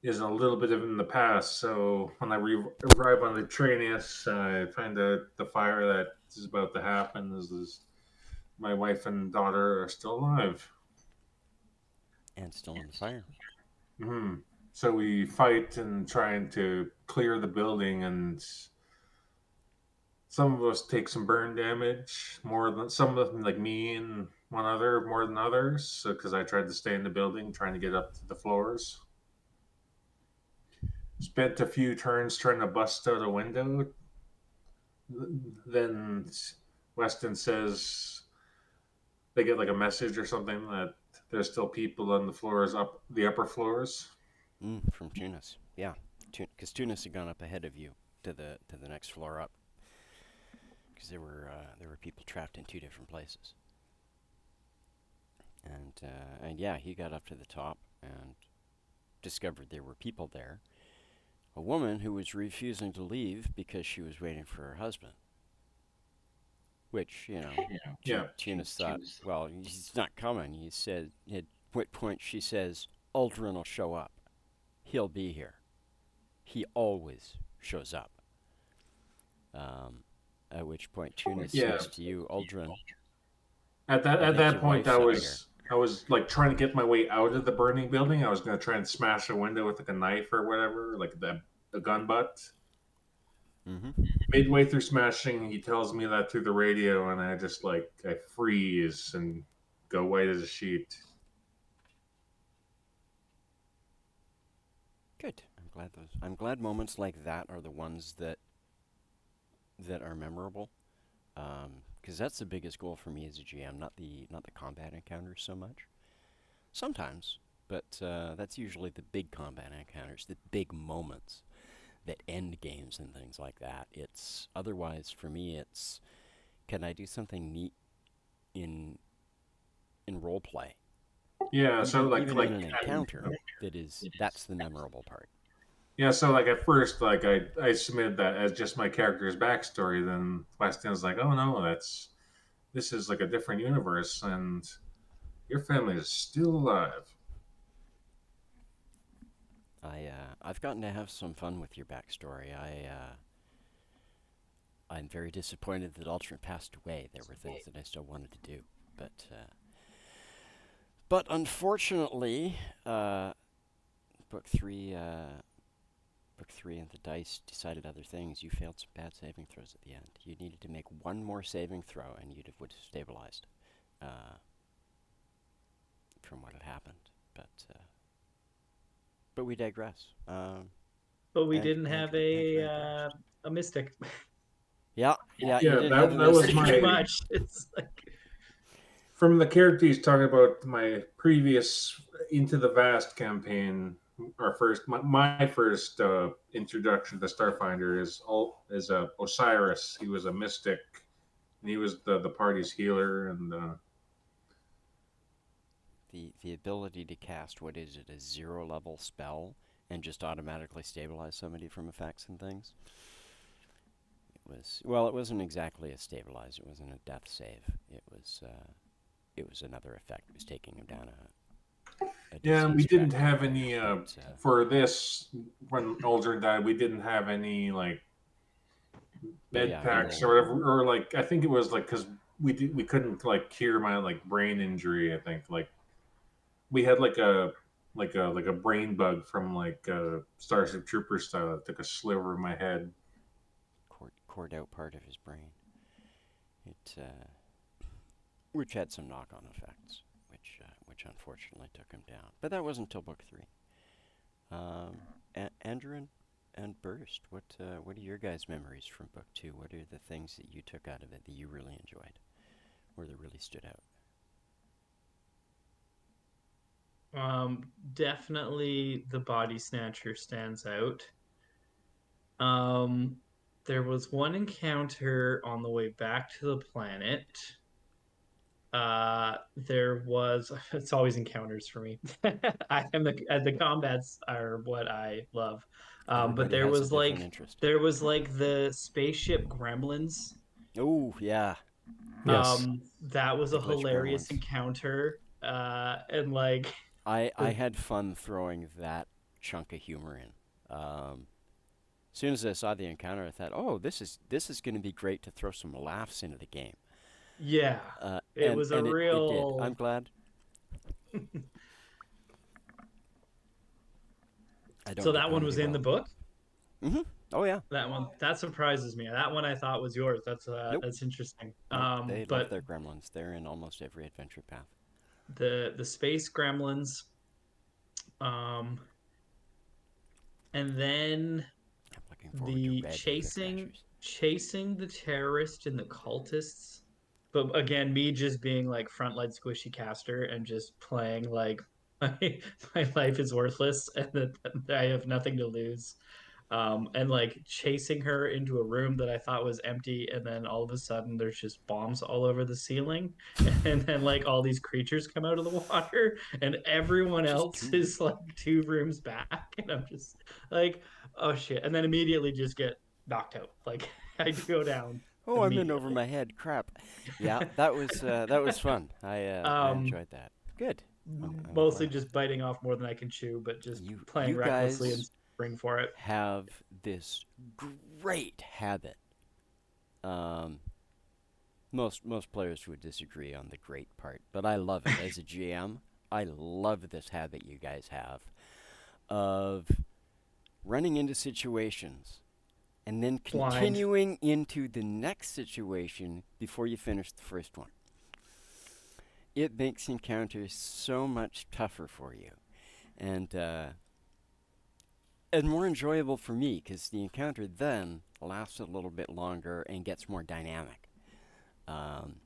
a little bit of in the past. So when I arrive on the Tranius, I find out the fire that is about to happen is my wife and daughter are still alive. And still in the fire. Mm-hmm. So we fight and trying to clear the building, and some of us take some burn damage more than some of them, like me and one other, more than others. So because I tried to stay in the building, trying to get up to the floors. Spent a few turns trying to bust out a window. Then Weston says they get like a message or something that there's still people on the floors, up the upper floors. From Tunis. Yeah, because Tunis had gone up ahead of you to the next floor up. Because there were people trapped in two different places. And yeah, he got up to the top and discovered there were people there. A woman who was refusing to leave because she was waiting for her husband. Which, Yeah. Tunis thought, well, he's not coming. He said, at what point she says, Aldrin will show up. He'll be here. He always shows up. At which point Tunis says to you, Aldrin. At that point, I was like trying to get my way out of the burning building. I was going to try and smash a window with like a knife or whatever, like the gun butt. Mm-hmm. Midway through smashing, he tells me that through the radio, and I just I freeze and go white as a sheet. Good. I'm glad moments like that are the ones that are memorable. Because that's the biggest goal for me as a GM, not the combat encounters so much. Sometimes, but that's usually the big combat encounters, the big moments that end games and things like that. It's otherwise for me, it's can I do something neat in role play? Yeah, so even in an encounter that's the memorable part. Yeah, so at first, I submitted that as just my character's backstory. Then Weston's like, "Oh no, this is like a different universe, and your family is still alive." I've gotten to have some fun with your backstory. I'm very disappointed that Aldrin passed away. There were things that I still wanted to do, but unfortunately, book three and the dice decided other things. You failed some bad saving throws at the end. You needed to make one more saving throw, and would have stabilized from what had happened. But we digress. But we didn't have a mystic. Yeah. That was my much. It's like from the characters talking about my previous Into the Vast campaign. My first introduction to Starfinder is Osiris. He was a mystic, and he was the party's healer, and the ability to cast, what is it, a 0 level spell and just automatically stabilize somebody from effects and things. It wasn't exactly a stabilize. It wasn't a death save. It was another effect. It was taking him down a we didn't have any for this when Aldrin died. We didn't have any med packs or whatever, or I think it was because we couldn't cure my brain injury. I think we had a brain bug from Starship Troopers style that took a sliver of my head. Cored out part of his brain. which had some knock-on effects, which unfortunately took him down. But that wasn't until book 3. Andrew and Burst, what are your guys' memories from book 2? What are the things that you took out of it that you really enjoyed, or that really stood out? Definitely the body snatcher stands out. Um, there was one encounter on the way back to the planet. There was it's always encounters for me. I am the combats are what I love. But Everybody there has a was different like interest. the spaceship gremlins. Oh, yeah. Yes. That was The a glitch hilarious gremlins. encounter. And like I the had fun throwing that chunk of humor in. As soon as I saw the encounter, I thought, "Oh, this is going to be great to throw some laughs into the game." yeah, it was a It did. I'm real glad. I don't so get that one was comedy in the well. book. Mm-hmm. Oh yeah. That one that surprises me. That one I thought was yours. Nope. That's interesting. Nope. They love But their gremlins. They're in almost every adventure path. the space gremlins, um, and then I'm looking forward to the Red Hook Bashers. chasing the terrorist and the cultists. But again, me just being like frontline squishy caster and just playing like my life is worthless and that I have nothing to lose. And like chasing her into a room that I thought was empty, and then all of a sudden there's just bombs all over the ceiling, and then like all these creatures come out of the water, and everyone Just else two. is like 2 rooms back, and I'm just like, oh shit, and then immediately just get knocked out. Like I go down Oh, I'm in over immediately. my head. Crap. Yeah, that was fun. I Um, enjoyed that. Good. I'm Mostly glad. just biting off more than I can chew, but just playing You recklessly and guys spring for it. have this great habit. Um, most players would disagree on the great part, but I love it as a GM. I love this habit you guys have of running into situations and then Blind. continuing into the next situation before you finish the first one. It makes encounters so much tougher for you, and more enjoyable for me because the encounter then lasts a little bit longer and gets more dynamic. Um,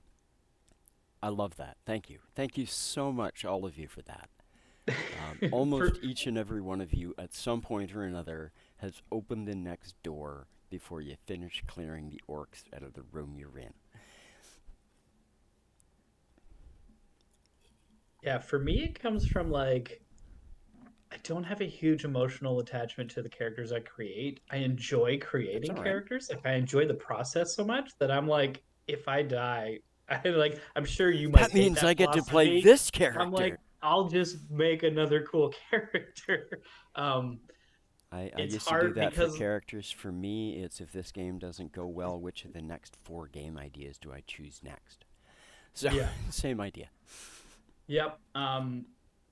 I love that. Thank you. Thank you so much, all of you, for that. For Almost each and every one of you, at some point or another, has opened the next door before you finish clearing the orcs out of the room you're in. Yeah, for me, it comes from like I don't have a huge emotional attachment to the characters I create. I enjoy That's creating all right. characters. Like I enjoy the process so much that I'm like, if I die, I like I'm sure you might That hate means I that get to play philosophy. this I'm like, character. I'll just make another cool character. Um, I it's used to do hard that for because characters. For me, it's if this game doesn't go well, which of the next 4 game ideas do I choose next? So, yeah, same idea. yep.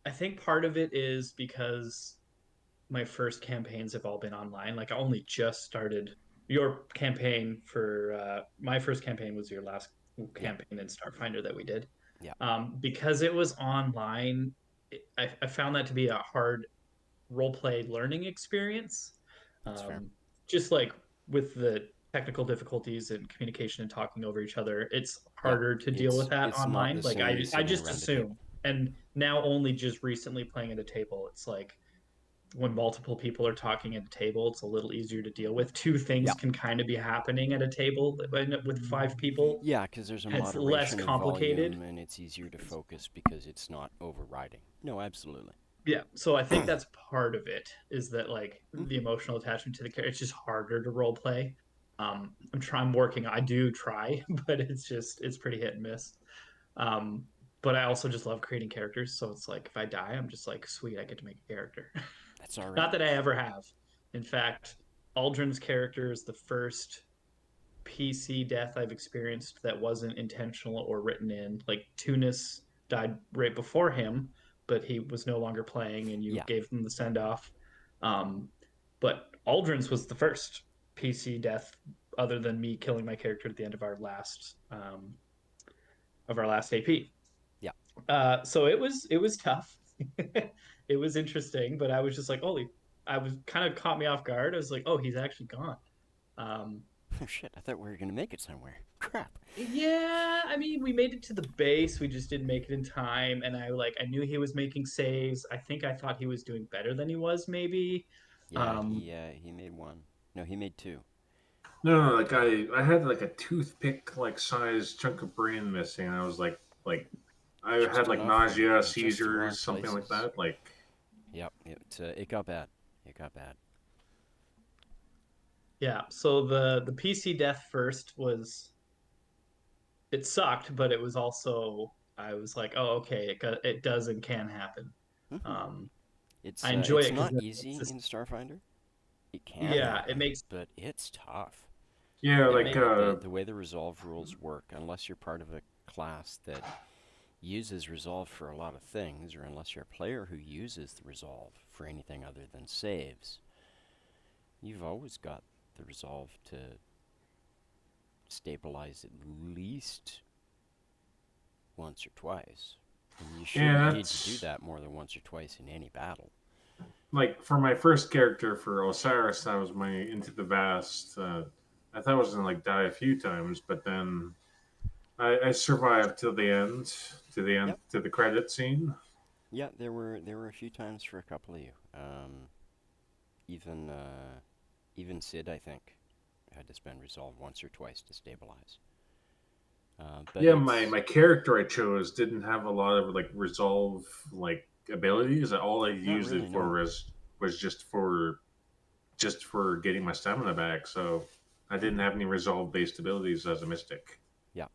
I think part of it is because my first campaigns have all been online. Like I only just started your campaign for my first campaign was your last Yeah, campaign in Starfinder that we did. yeah, Because it was online, I found that to be a hard role play learning experience. that's fair. Um, just like with the technical difficulties and communication and talking over each other, it's Yeah, harder to deal with that it's not online. the Like same as I sitting just around a assume, table. and now only just recently playing at a table, it's like when multiple people are talking at a table, it's a little easier to deal with. Two things Yeah, can kind of be happening at a table with 5 people, yeah, because there's a and it's less moderation of complicated. volume and it's easier to focus because it's not overriding. No, absolutely. Yeah, so I think that's part of it is that like Mm, the emotional attachment to the character. It's just harder to role play. I'm working. I do try, but it's pretty hit and miss. Um, but I also just love creating characters. So it's like if I die, I'm just like, sweet, I get to make a character. that's all right. Not that I ever have. In fact, Aldrin's character is the first PC death I've experienced that wasn't intentional or written in. Like Tunis died right before him, but he was no longer playing, and you Yeah, gave him the send off. Um, but Aldrin's was the first PC death, other than me killing my character at the end of our last of our last AP. Yeah. So it was tough. It was interesting, but I was just like, holy, I was kind of caught me off guard. I was like, oh, he's actually gone. Um, Oh shit! I thought we were gonna make it somewhere. Crap. yeah, I mean, we made it to the base. We just didn't make it in time, and I knew he was making saves. I thought he was doing better than he was, maybe. Yeah, Um, he made one. No, he made two. No, like I had like a toothpick like size chunk of brain missing. I was like I had Just like enough nausea, in just the wrong seizures, something like places. that. Like Yep. It got bad. It got bad. yeah. So the PC death first was it sucked, but it was also I was like, oh, okay, it does and can happen. Hmm. Um, I enjoy It's it because not it's easy just in Starfinder. It can yeah, it happen, makes but it's tough. yeah, it like makes The way the resolve rules work, unless you're part of a class that uses resolve for a lot of things, or unless you're a player who uses the resolve for anything other than saves, you've always got the resolve to stabilize at least once or twice. And you shouldn't yeah, need to do that's that more than once or twice in any battle. like for my first character for Osiris, that was my Into the Vast. I thought I was gonna like die a few times, but then I survived till the end, to the end, Yep. to the credit scene. Yeah, there were a few times for a couple of you. Even even Sid, I think, had to spend resolve once or twice to stabilize. But Yeah, my it's my character I chose didn't have a lot of like resolve like abilities. All I not used really it for no. was just for getting my stamina back. So I didn't Hmm. have any resolve based abilities as a mystic. Yeah,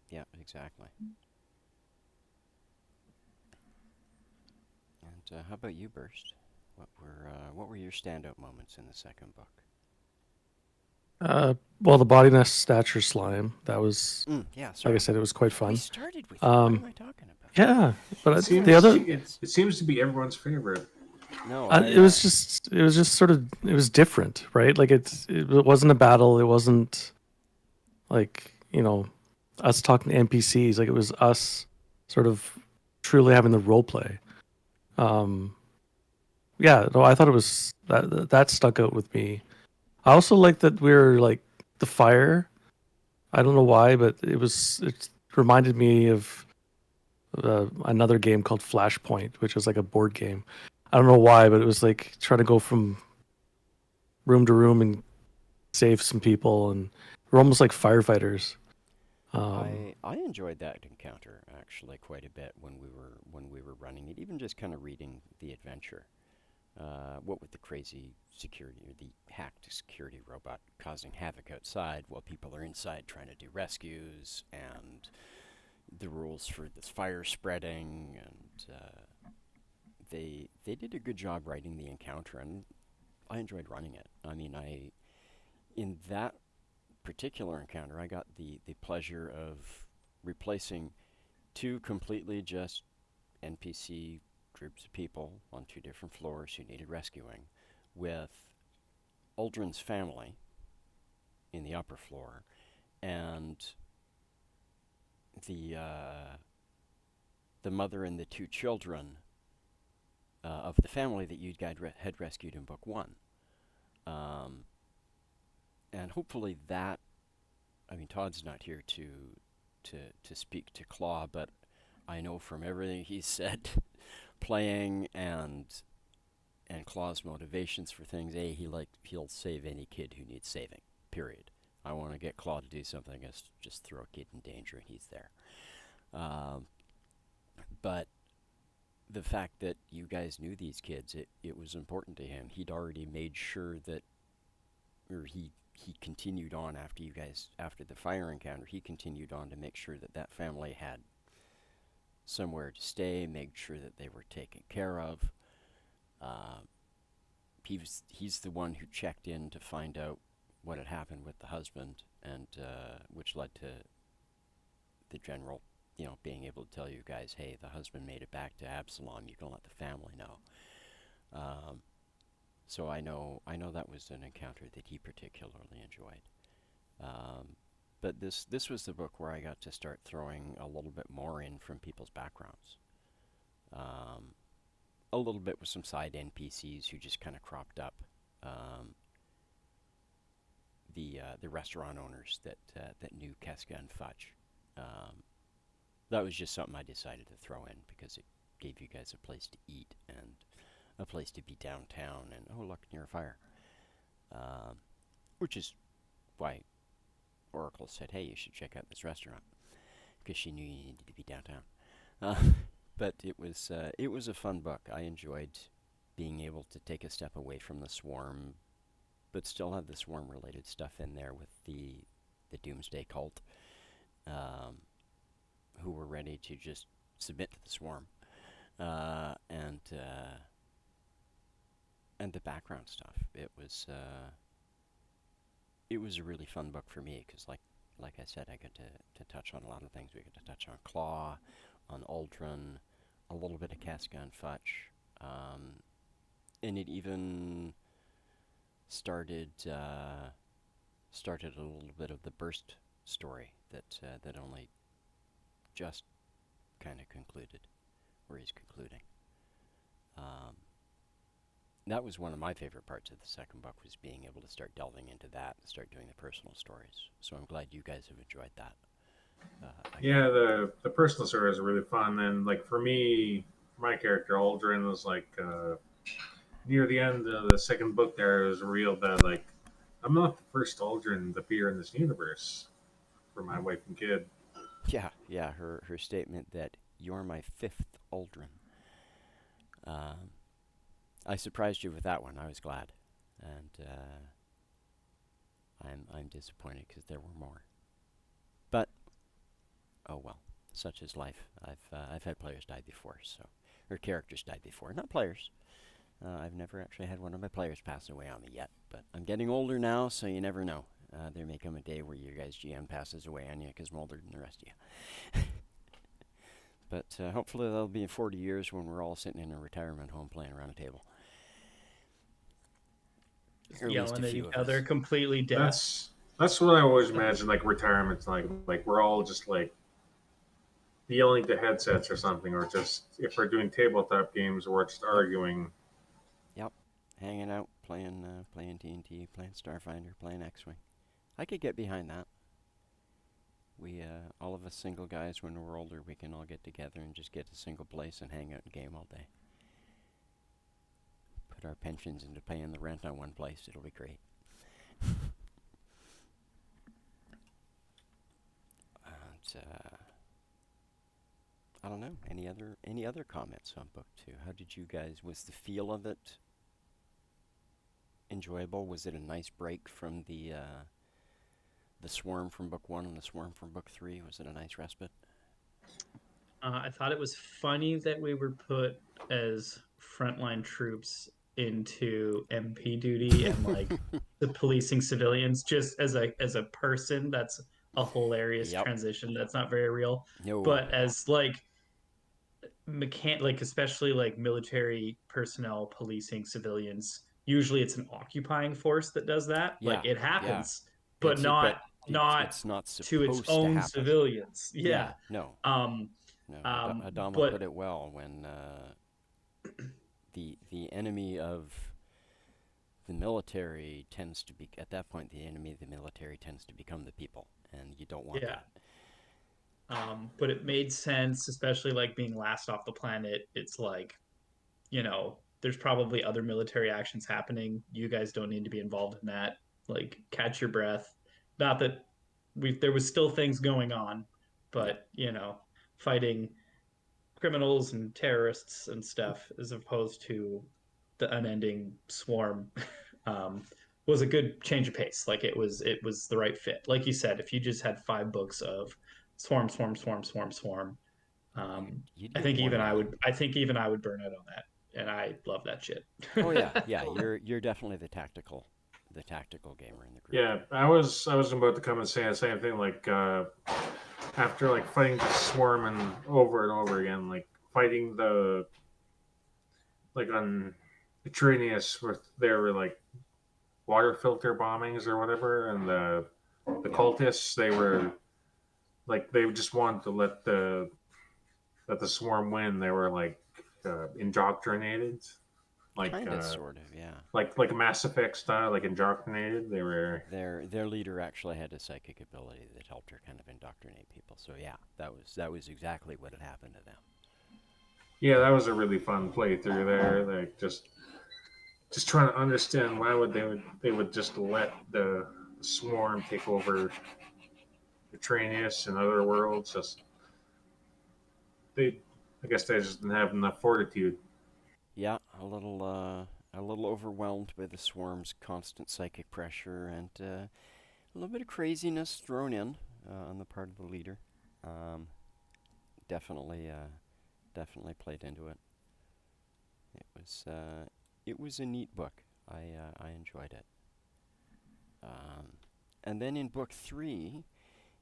yeah, exactly. And how about you, Burst? What were your standout moments in the second book? Well, the body nest stature slime. That was, Yeah, like I sorry. said, it was quite We fun. started with you. What am Um, I talking about? yeah, It but the seems other, Goodness. it seems to be everyone's favorite. No, it was just sort of, it was different, right? Like it wasn't a battle. It wasn't like us talking to NPCs. Like it was us sort of truly having the role play. Um, yeah, no, I thought it was that stuck out with me. I also like that we were like the fire. I don't know why, but it reminded me of another game called Flashpoint, which was like a board game. I don't know why, but it was like trying to go from room to room and save some people, and we're almost like firefighters. I enjoyed that encounter actually quite a bit when we were running it. Even just kind of reading the adventure. What with the crazy security or the hacked security robot causing havoc outside while people are inside trying to do rescues, and the rules for this fire spreading, and they did a good job writing the encounter, and I enjoyed running it. I mean, I in that particular encounter, I got the pleasure of replacing two completely just NPC groups of people on two different floors who needed rescuing with Aldrin's family in the upper floor and the uh, the mother and the two children of the family that you had rescued in book one. Um, and hopefully that, I mean, Todd's not here to speak to Claw, but I know from everything he said, playing and Claw's motivations for things. He'll save any kid who needs saving. Period. I want to get Claw to do something. Just throw a kid in danger, and he's there. Um, but the fact that you guys knew these kids, it was important to him. He'd already made sure that, or he continued on after the fire encounter. He continued on to make sure that that family had somewhere to stay, make sure that they were taken care of. Uh, he's the one who checked in to find out what had happened with the husband, and which led to the general, being able to tell you guys, hey, the husband made it back to Absalom. You can let the family know. Um, so I know that was an encounter that he particularly enjoyed. Um, but this was the book where I got to start throwing a little bit more in from people's backgrounds. Um, a little bit with some side NPCs who just kind of cropped up. Um, the restaurant owners that knew Casca and Fudge. Um, that was just something I decided to throw in because it gave you guys a place to eat and a place to be downtown. And oh, look, near a fire. Which is why Oracle said, "Hey, you should check out this restaurant," because she knew you needed to be downtown. Uh, but it was a fun book. I enjoyed being able to take a step away from the swarm, but still have the swarm related stuff in there with the Doomsday cult, um, who were ready to just submit to the swarm, uh, and uh, and the background stuff. It was a really fun book for me because, like I said, I got to touch on a lot of things. We got to touch on Claw, on Aldrin, a little bit of Casca and Fudge, and it even started a little bit of the Burst story that only just kind of concluded, or is concluding. Um, that was one of my favorite parts of the second book, was being able to start delving into that and start doing the personal stories. So I'm glad you guys have enjoyed that. Yeah, the personal stories are really fun, and like for me, my character Aldrin was like near the end of the second book. There was real that like I'm not the first Aldrin to appear in this universe for my wife and kid. Yeah. Her statement that you're my fifth Aldrin. Um, I surprised you with that one. I was glad, and I'm disappointed because there were more. But oh well, such is life. I've had players die before, so or characters died before, not players. I've never actually had one of my players pass away on me yet, but I'm getting older now, so you never know. There may come a day where your guys' GM passes away on you because I'm older than the rest of you. But hopefully that'll be in 40 years when we're all sitting in a retirement home playing around a table. Just Or at least a yelling at few each of other, us. completely deaf. That's what I always imagine like retirement's like we're all just like yelling to headsets or something, or just if we're doing tabletop games, we're just Yep, arguing. yep. Hanging out, playing TNT, playing Starfinder, playing X-Wing. I could get behind that. We, all of us single guys, when we're older, we can all get together and just get a single place and hang out and game all day. Put our pensions into paying the rent on one place. It'll be great. And, I don't know. Any other comments on book two? How did you guys? Was the feel of it enjoyable? Was it a nice break from the swarm from book one and the swarm from book three? Was it a nice respite? I thought it was funny that we were put as frontline troops into MP duty and like the policing civilians just as a person. That's a hilarious Yep. transition. That's not very real. No. But as like like especially like military personnel policing civilians, usually it's an occupying force that does that. Like Yeah. it Yeah. happens, but It's it, but not it's not to its supposed to own happen. civilians. Yeah. Yeah. No. Um, No. Adama put but it well when the enemy of the military tends to be at that point. The enemy of the military tends to become the people, and you don't want yeah, that. but it made sense, especially like being last off the planet. It's like, there's probably other military actions happening. You guys don't need to be involved in that. Like, catch your breath. Not that there was still things going on, Yeah. but fighting criminals and terrorists and stuff as opposed to the unending swarm um, was a good change of pace. Like it was the right fit. Like you said, if you just had 5 books of swarm, swarm, swarm, swarm, swarm, You'd I get think even worn I out. would. I think even I would burn out on that, and I love that shit. Oh yeah, yeah. You're definitely the tactical gamer in the group. Yeah, I was about to come and say the same thing. Like after like fighting the swarm and over again, like fighting the like on Eternius with their like water filter bombings or whatever, and the cultists, they were like they just wanted to let the swarm win. They were like indoctrinated, like Kind of, sort of, yeah. like a Mass Effect style, like indoctrinated. They were. Their leader actually had a psychic ability that helped her kind of indoctrinate people. So yeah, that was exactly what had happened to them. Yeah, that was a really fun playthrough there. Like just trying to understand why they would just let the swarm take over Petranius and other worlds. Just they, I guess they just didn't have enough fortitude. Yeah, a little overwhelmed by the swarm's constant psychic pressure and a little bit of craziness thrown in on the part of the leader. Um, definitely, definitely played into it. It was a neat book. I enjoyed it. Um, and then in book 3,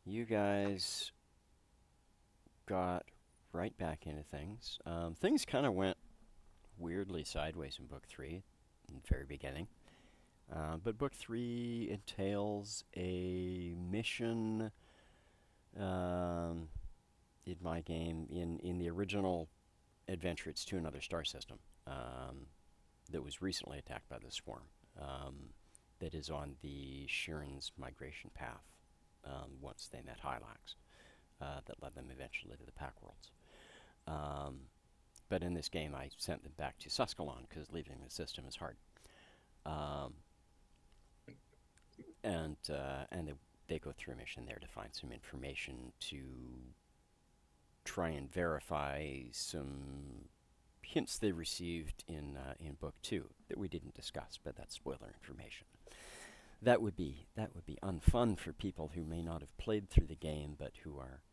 you guys got right back into things. Things kind of went weirdly sideways in book 3 in the very beginning. But book 3 entails a mission in my game. In the original adventure, it's to another star system that was recently attacked by the swarm. That is on the Sheeran's migration path once they met Hylax. That led them eventually to the Pack Worlds. But in this game, I sent them back to Suskalon because leaving the system is hard. Um, and they go through a mission there to find some information to try and verify some hints they received in book 2 that we didn't discuss, but that's spoiler information. That would be unfun for people who may not have played through the game, but who are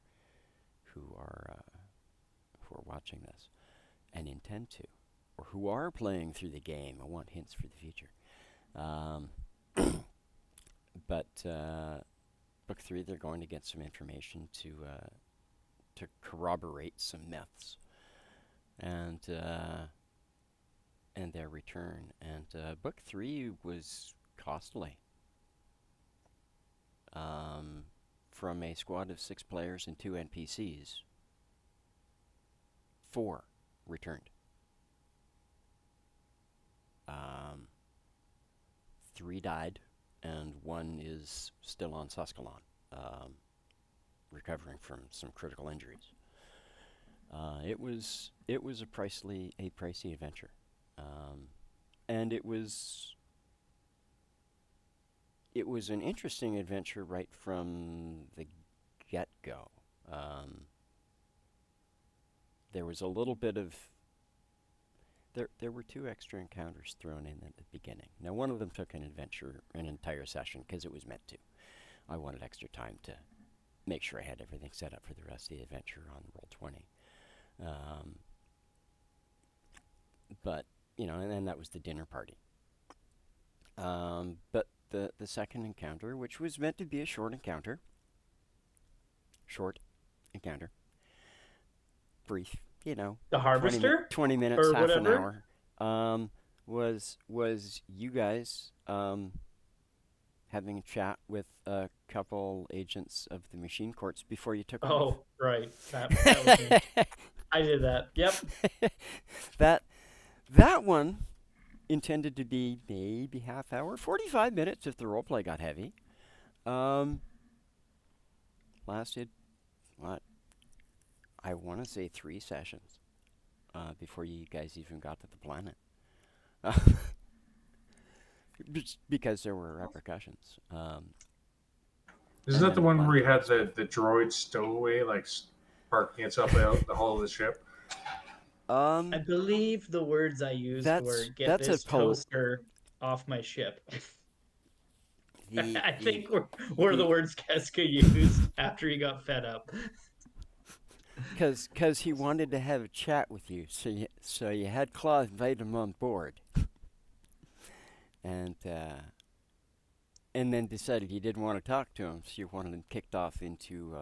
watching this and intend to, or who are playing through the game and want hints for the future. But book 3, they're going to get some information to corroborate some myths, and their return. And book 3 was costly. From a squad of 6 players and 2 NPCs, 4 returned. 3 died, and 1 is still on Suskalon, recovering from some critical injuries. It was a pricey adventure, and it was an interesting adventure right from the get-go. There was a little bit of there were 2 extra encounters thrown in at the beginning. Now, one of them took an entire session, because it was meant to. I wanted extra time to make sure I had everything set up for the rest of the adventure on Roll20. But, and then that was the dinner party. But the second encounter, which was meant to be a short encounter, brief, The Harvester? 20 minutes, or half whatever? an hour, was you guys having a chat with a couple agents of the machine courts before you took off. Oh, right. That was me. I did that. Yep. That one intended to be maybe half hour, 45 minutes if the roleplay got heavy. Lasted, what? I want to say 3 sessions before you guys even got to the planet. Because there were repercussions. Isn't that the one where he had the droid stowaway, like parking itself out the hull of the ship? I believe the words I used were "get this toaster off my ship." I think were the words Keska used after he got fed up. Because he wanted to have a chat with you, so you had Claw invite him on board, and then decided you didn't want to talk to him, so you wanted him kicked off into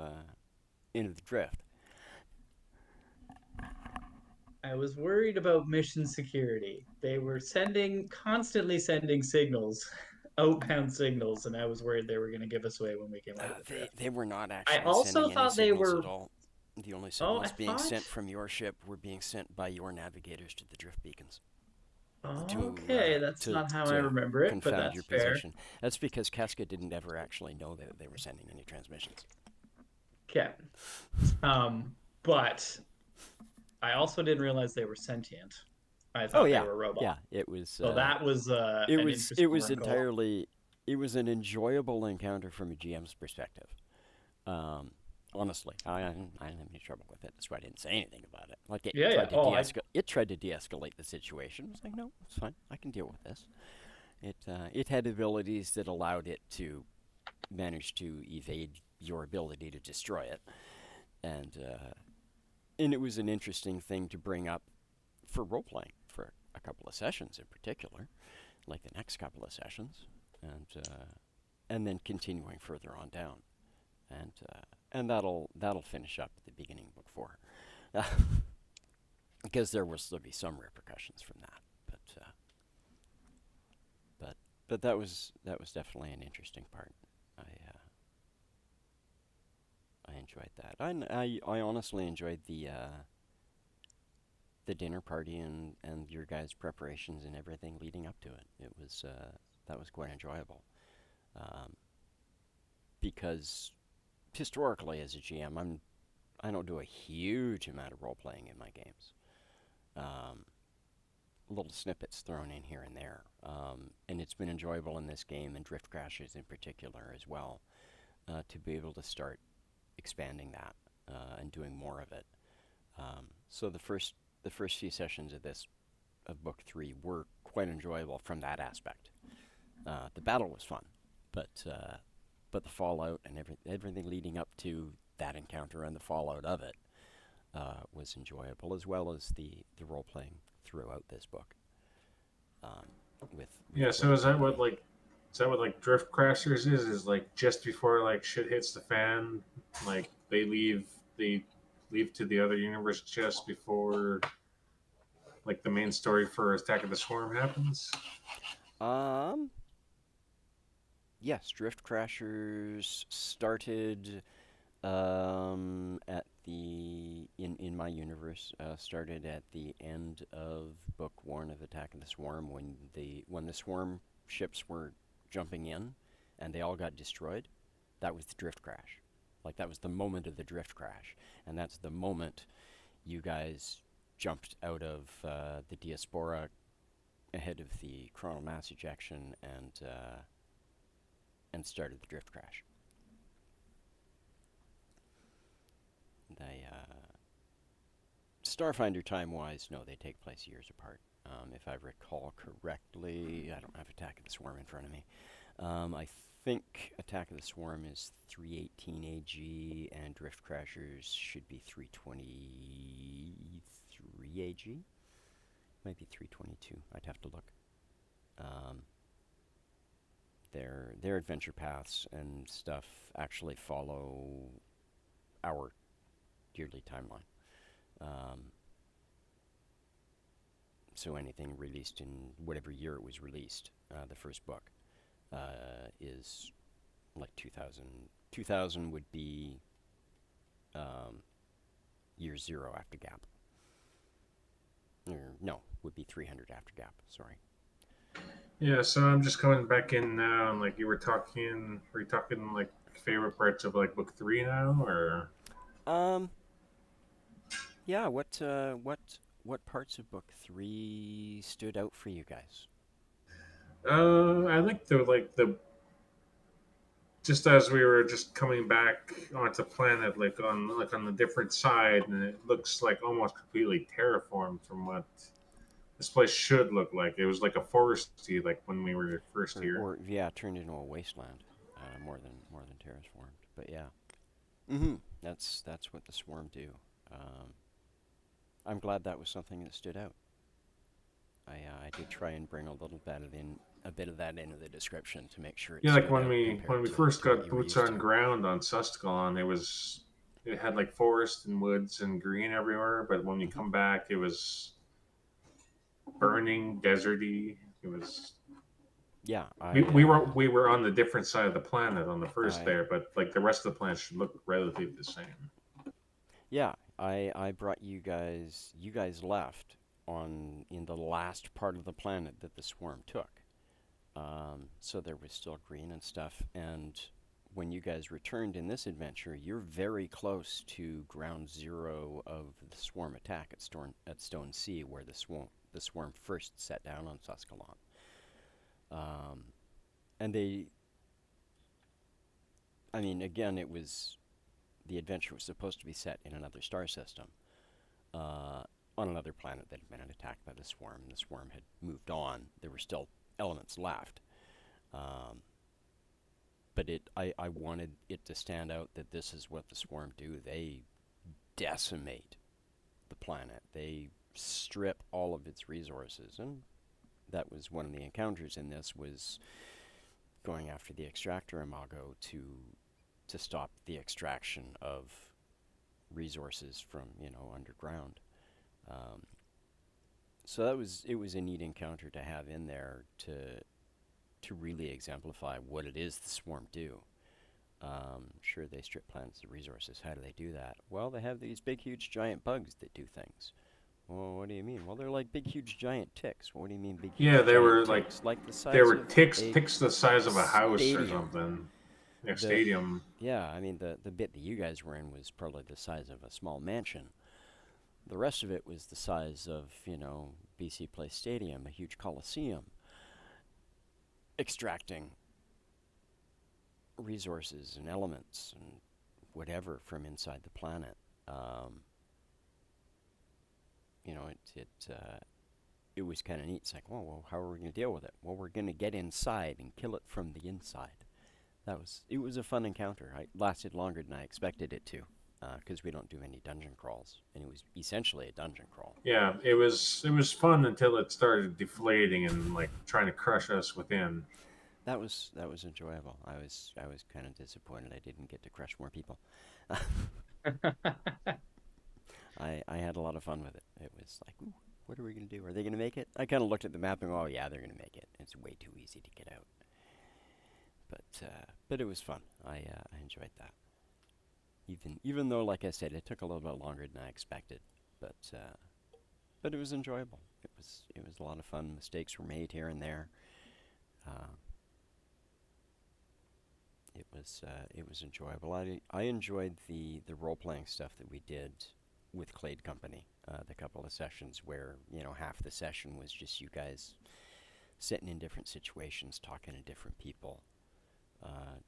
the drift. I was worried about mission security. They were constantly sending signals outbound signals, and I was worried they were going to give us away when we came out of the drift. They were not I actually also sending any thought they signals were. at all. The only Oh, I signals being thought. sent from your ship were being sent by your navigators to the drift beacons Okay, that's not how I to remember it, but confound that's your fair. position. That's because Casca didn't ever actually know that they were sending any transmissions. Okay. But I also didn't realize they were sentient. I Oh thought they yeah, were robot. yeah. It was. So that was an It interesting was wrinkle. entirely. It was an enjoyable encounter from a GM's perspective. Honestly, I didn't have any trouble with it. That's why I didn't say anything about it. Like Yeah, yeah. it tried to de-escalate the situation. I was like, no, it's fine. I can deal with this. It had abilities that allowed it to manage to evade your ability to destroy it, and it was an interesting thing to bring up for role playing for a couple of sessions in particular, like the next couple of sessions, and then continuing further on down, and that'll finish up at the beginning of book 4, because there'll be some repercussions from that, but that was definitely an interesting part. I enjoyed that. I honestly enjoyed the dinner party and your guys' preparations and everything leading up to it. It was that was quite enjoyable, because historically as a GM, I don't do a huge amount of role playing in my games. Little snippets thrown in here and there, and it's been enjoyable in this game and Drift Crashes in particular as well, to be able to start expanding that and doing more of it. So the first few sessions of book 3 were quite enjoyable from that aspect. The battle was fun, but the fallout and everything leading up to that encounter and the fallout of it was enjoyable, as well as the role playing throughout this book. So is that what Drift Crashers is? Is like just before like shit hits the fan, like they leave to the other universe just before like the main story for Attack of the Swarm happens? Yes, Drift Crashers started at the in my universe, started at the end of book 1 of Attack of the Swarm, when the swarm ships were jumping in and they all got destroyed. That was the drift crash. Like, that was the moment of the drift crash, and that's the moment you guys jumped out of the Diaspora ahead of the coronal mass ejection and started the drift crash. They Starfinder time-wise, no, they take place years apart. If I recall correctly, I don't have Attack of the Swarm in front of me. I think Attack of the Swarm is 318 AG, and Drift Crashers should be 323 AG. Might be 322. I'd have to look. Their adventure paths and stuff actually follow our yearly timeline. So anything released in whatever year it was released, the first book, is like 2000. 2000 would be year 0 after gap. Or, no, would be 300 after gap, sorry. Yeah, so I'm just coming back in now, and like were you talking like favorite parts of like book 3 now, or? Yeah, what parts of book 3 stood out for you guys? I like the just as we were just coming back onto planet, like on the different side, and it looks like almost completely terraformed from what this place should look like. It was like a foresty, like when we were first here. Or yeah, turned into a wasteland, more than terraformed. But yeah, mm-hmm. That's what the swarm do. I'm glad that was something that stood out. I did try and bring a bit of that into the description to make sure it Yeah, stood like out when we compared first to what got you were boots used on to. ground on Sustalon, it had like forest and woods and green everywhere. But when we Mm-hmm. come back, it was burning, deserty. It was Yeah, We were on the different side of the planet on the first I there, but like the rest of the planet should look relatively the same. yeah, I brought you guys. You guys left on in the last part of the planet that the swarm took. So there was still green and stuff. And when you guys returned in this adventure, you're very close to ground zero of the swarm attack at Stone Sea, where the swarm first set down on Suskalon. And I mean, again, the adventure was supposed to be set in another star system, uh, on another planet that had been attacked by the swarm. The swarm had moved on. There were still elements left. Um, but I wanted it to stand out that this is what the swarm do. They decimate the planet. They strip all of its resources, and that was one of the encounters in this, was going after the extractor imago to stop the extraction of resources from underground. Um, so it was a neat encounter to have in there to really exemplify what it is the swarm do. Sure, they strip planets of resources. How do they do that? Well, they have these big, huge, giant bugs that do things. Well, what do you mean? Well, they're like big, huge, giant ticks. What do you mean, big, Yeah, huge, they giant were like ticks? Like the there size were of a ticks the size of a house or stadium. something. Yeah, The stadium. Yeah, I mean the bit that you guys were in was probably the size of a small mansion. The rest of it was the size of BC Place Stadium, a huge coliseum, extracting resources and elements and whatever from inside the planet. Um, it was kind of neat. It's like, oh, well, how are we going to deal with it? Well, we're going to get inside and kill it from the inside. It was a fun encounter. It lasted longer than I expected it to, because we don't do any dungeon crawls, and it was essentially a dungeon crawl. Yeah, it was fun until it started deflating and like trying to crush us within. That was enjoyable. I was kind of disappointed I didn't get to crush more people. I had a lot of fun with it. It was like, ooh, what are we going to do? Are they going to make it? I kind of looked at the map and go, oh yeah, they're going to make it. It's way too easy to get out. But it was fun. I enjoyed that. Even though, like I said, it took a little bit longer than I expected, but it was enjoyable. It was a lot of fun. Mistakes were made here and there. Uh, it was enjoyable. I enjoyed the role playing stuff that we did with Clade Company. The couple of sessions where half the session was just you guys sitting in different situations, talking to different people,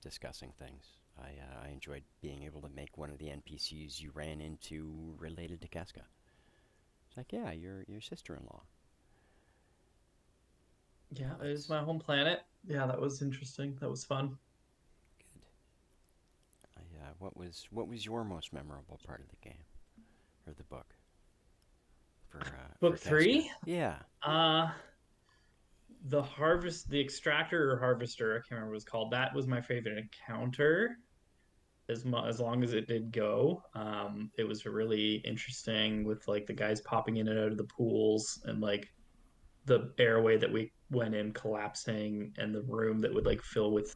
discussing things. I enjoyed being able to make one of the NPCs you ran into related to Casca. It's like, yeah, your sister-in-law. Yeah, it is my home planet. Yeah, that was interesting. That was fun. Good. What was your most memorable part of the game or the book for Book Casca? three, Yeah. uh, the extractor or harvester, I can't remember what it's called. That was my favorite encounter. As long as it did go, it was really interesting with like the guys popping in and out of the pools and like the airway that we went in collapsing and the room that would like fill with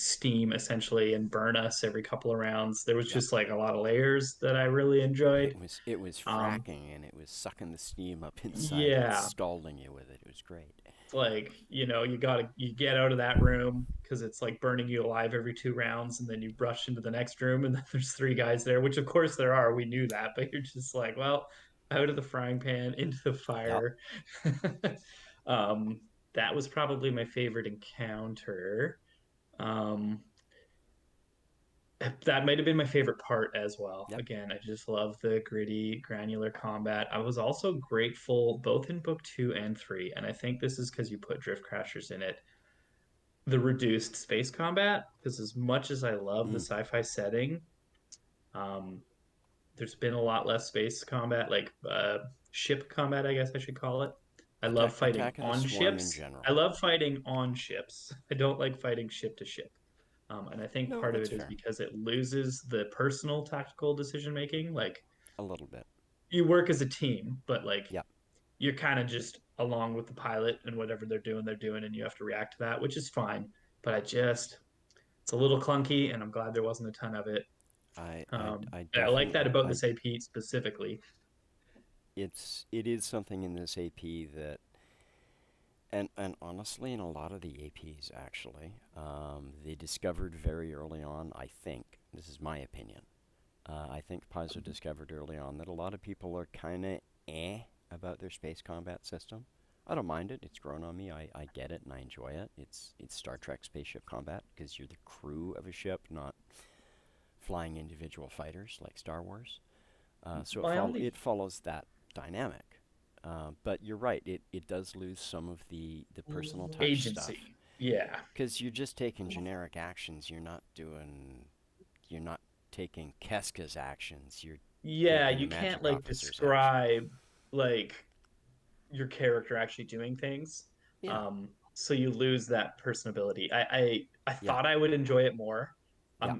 steam essentially and burn us every couple of rounds. There was Yep. just like a lot of layers that I really enjoyed. It was Um, fracking, and it was sucking the steam up inside and yeah, scalding you with it. It was great. it's like you get out of that room because it's like burning you alive every 2 rounds, and then you rush into the next room, and then there's 3 guys there, which of course there are. We knew that, but you're just like, well, out of the frying pan into the Yep. fire. um, that was probably my favorite encounter. Um, that might have been my favorite part as well. Yep. Again, I just love the gritty, granular combat. I was also grateful both in book 2 and 3, and I think this is because you put Drift Crashers in it, the reduced space combat. Because as much as I love the Mm. sci-fi setting, um, there's been a lot less space combat, like ship combat, I guess I should call it. I love fighting Attack of the on Swarm in ships. I general. love fighting on ships. I don't like fighting ship to ship. And I think No, part of that's it is fair. because it loses the personal tactical decision making. Like A little bit. you work as a team, but like Yep. you're kind of just along with the pilot and whatever they're doing, and you have to react to that, which is fine. But it's a little clunky, and I'm glad there wasn't a ton of it. I And I like that definitely, about this AP specifically. it is something in this AP that, and honestly, in a lot of the APs actually, they discovered very early on. I think this is my opinion. I think Paizo discovered early on that a lot of people are kind of about their space combat system. I don't mind it. It's grown on me. I get it and I enjoy it. It's Star Trek spaceship combat because you're the crew of a ship, not flying individual fighters like Star Wars. So Well, I only it follows that dynamic. But you're right. It does lose some of the personal touch stuff agency. Yeah. because you're just taking generic actions. You're not taking Keska's actions. You're Yeah, taking the you can't magic like officer's action. describe like your character actually doing things. Yeah. So you lose that personability. I Yeah. thought I would enjoy it more. Yeah.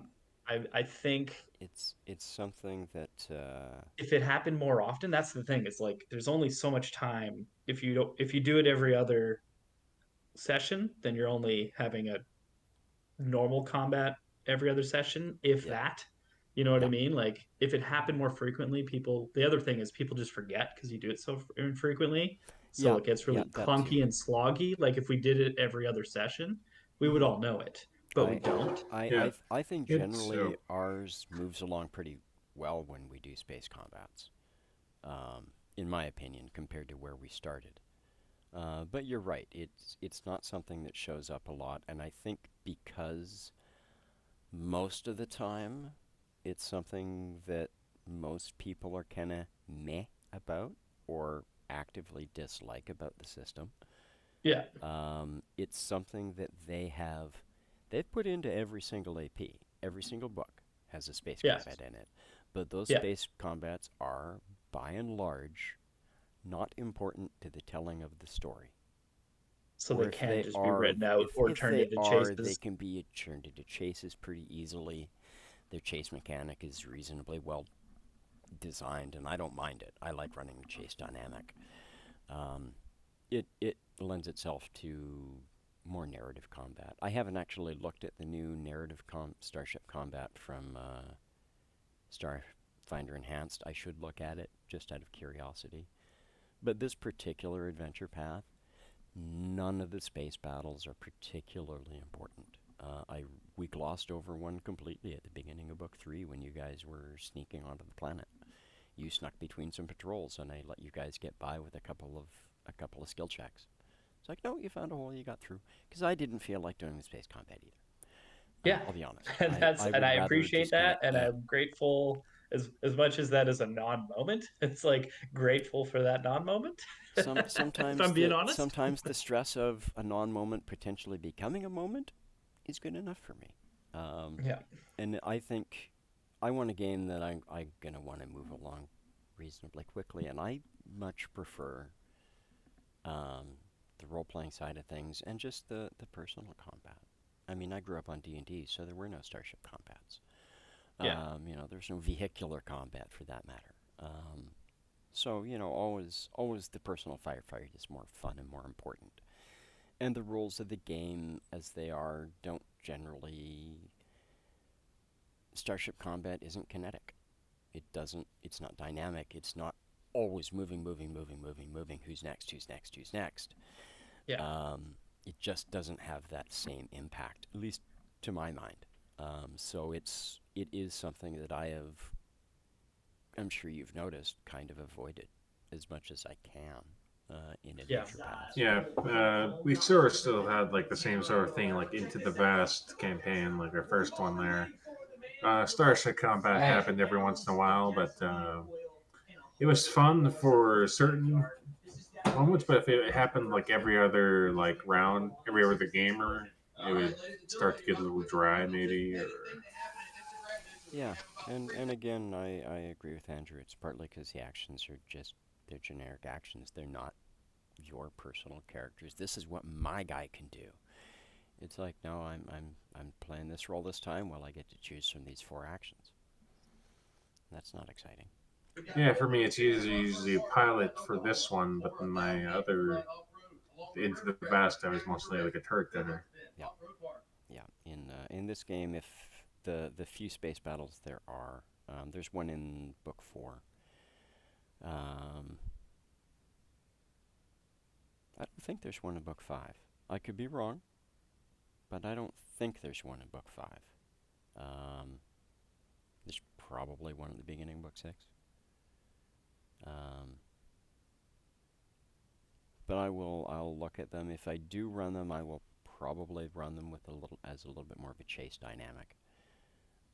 I think It's something that if it happened more often, that's the thing. It's like there's only so much time. If you do it every other session, then you're only having a normal combat every other session, if yeah. that. You know what I Yeah. mean? Like if it happened more frequently, the other thing is people just forget because you do it so infrequently. So Yeah. it gets Yeah, really that too. clunky and sloggy. Like if we did it every other session, we would Mhm. all know it, but we I don't. Yeah, I think it's generally ours moves along pretty well when we do space combats. In my opinion, compared to where we started. But you're right. It's not something that shows up a lot, and I think because most of the time it's something that most people are kind of meh about or actively dislike about the system. Yeah. It's something that they've put into every single AP. Every single book has a space Yes. combat in it. But those Yeah. space combats are, by and large, not important to the telling of the story. So Or they if can they just be are, written out or if turned they into are, they chases. can be turned into chases pretty easily. Their chase mechanic is reasonably well designed, and I don't mind it. I like running the chase dynamic. Um, it lends itself to more narrative combat. I haven't actually looked at the new narrative Starship Combat from Starfinder Enhanced. I should look at it just out of curiosity. But this particular adventure path, none of the space battles are particularly important. We glossed over one completely at the beginning of book 3 when you guys were sneaking onto the planet. You snuck between some patrols, and I let you guys get by with a couple of skill checks. It's like, no, you found a hole, you got through. Because I didn't feel like doing the space combat either. Yeah. I'll be honest. And I and would I rather appreciate just kind of that, and I'm grateful as much as that is a non-moment. It's like grateful for that non-moment. If I'm being honest. Sometimes the stress of a non-moment potentially becoming a moment is good enough for me. Um, Yeah. and I think I want a game that I'm gonna want to move along reasonably quickly, and I much prefer um, the role-playing side of things and just the personal combat. I mean, I grew up on D&D, so there were no starship combats. Yeah. There's no vehicular combat for that matter. So always the personal firefight is more fun and more important. And the rules of the game, as they are, don't generally. Starship combat isn't kinetic. It doesn't. It's not dynamic. It's not always moving, moving, moving, moving, moving. Who's next? Who's next? Who's next? Yeah. It just doesn't have that same impact, at least to my mind. So it is something that I'm sure you've noticed, kind of avoided as much as I can in Yeah. adventure paths. yeah. We sort of still had like the same sort of thing, like Into the Vast campaign, like our first one there. Starship Combat happened every once in a while, but it was fun for certain moments. But if it happened like every other like round, every other gamer, it would start to get a little dry, maybe. Or Yeah, and again, I agree with Andrew. It's partly because the actions are just they're generic actions. They're not your personal characters. This is what my guy can do. It's like, no, I'm playing this role this time. Well, I get to choose from these 4 actions. That's not exciting. Yeah, for me, it's usually a pilot for this one, but in my other Into the Vast, I was mostly like a turret gunner. Yeah, yeah. In this game, if the few space battles there are, there's one in book 4. Um, I don't think there's one in book 5. I could be wrong, but I don't think there's one in book 5. Um, there's probably one at the beginning of book 6. Um, but I'll look at them. If I do run them, I will probably run them with a little bit more of a chase dynamic,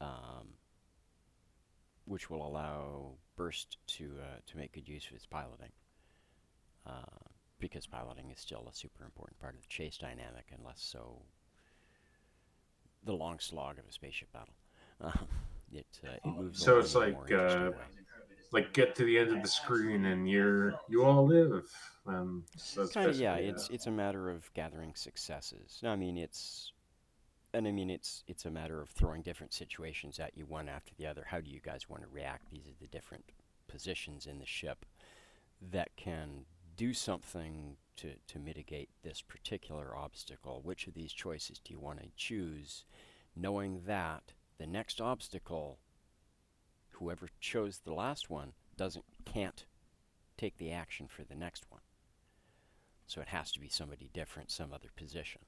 um, which will allow Burst to make good use of its piloting, because piloting is still a super important part of the chase dynamic, and less so the long slog of a spaceship battle. It moves So along it's in a more interesting way. like get to the end of the screen and you all live. So that's Kind of, yeah. basically It's a matter of gathering successes. It's a matter of throwing different situations at you one after the other. How do you guys want to react? These are the different positions in the ship that can do something to mitigate this particular obstacle. Which of these choices do you want to choose, knowing that the next obstacle, whoever chose the last one, can't take the action for the next one. So it has to be somebody different, some other position,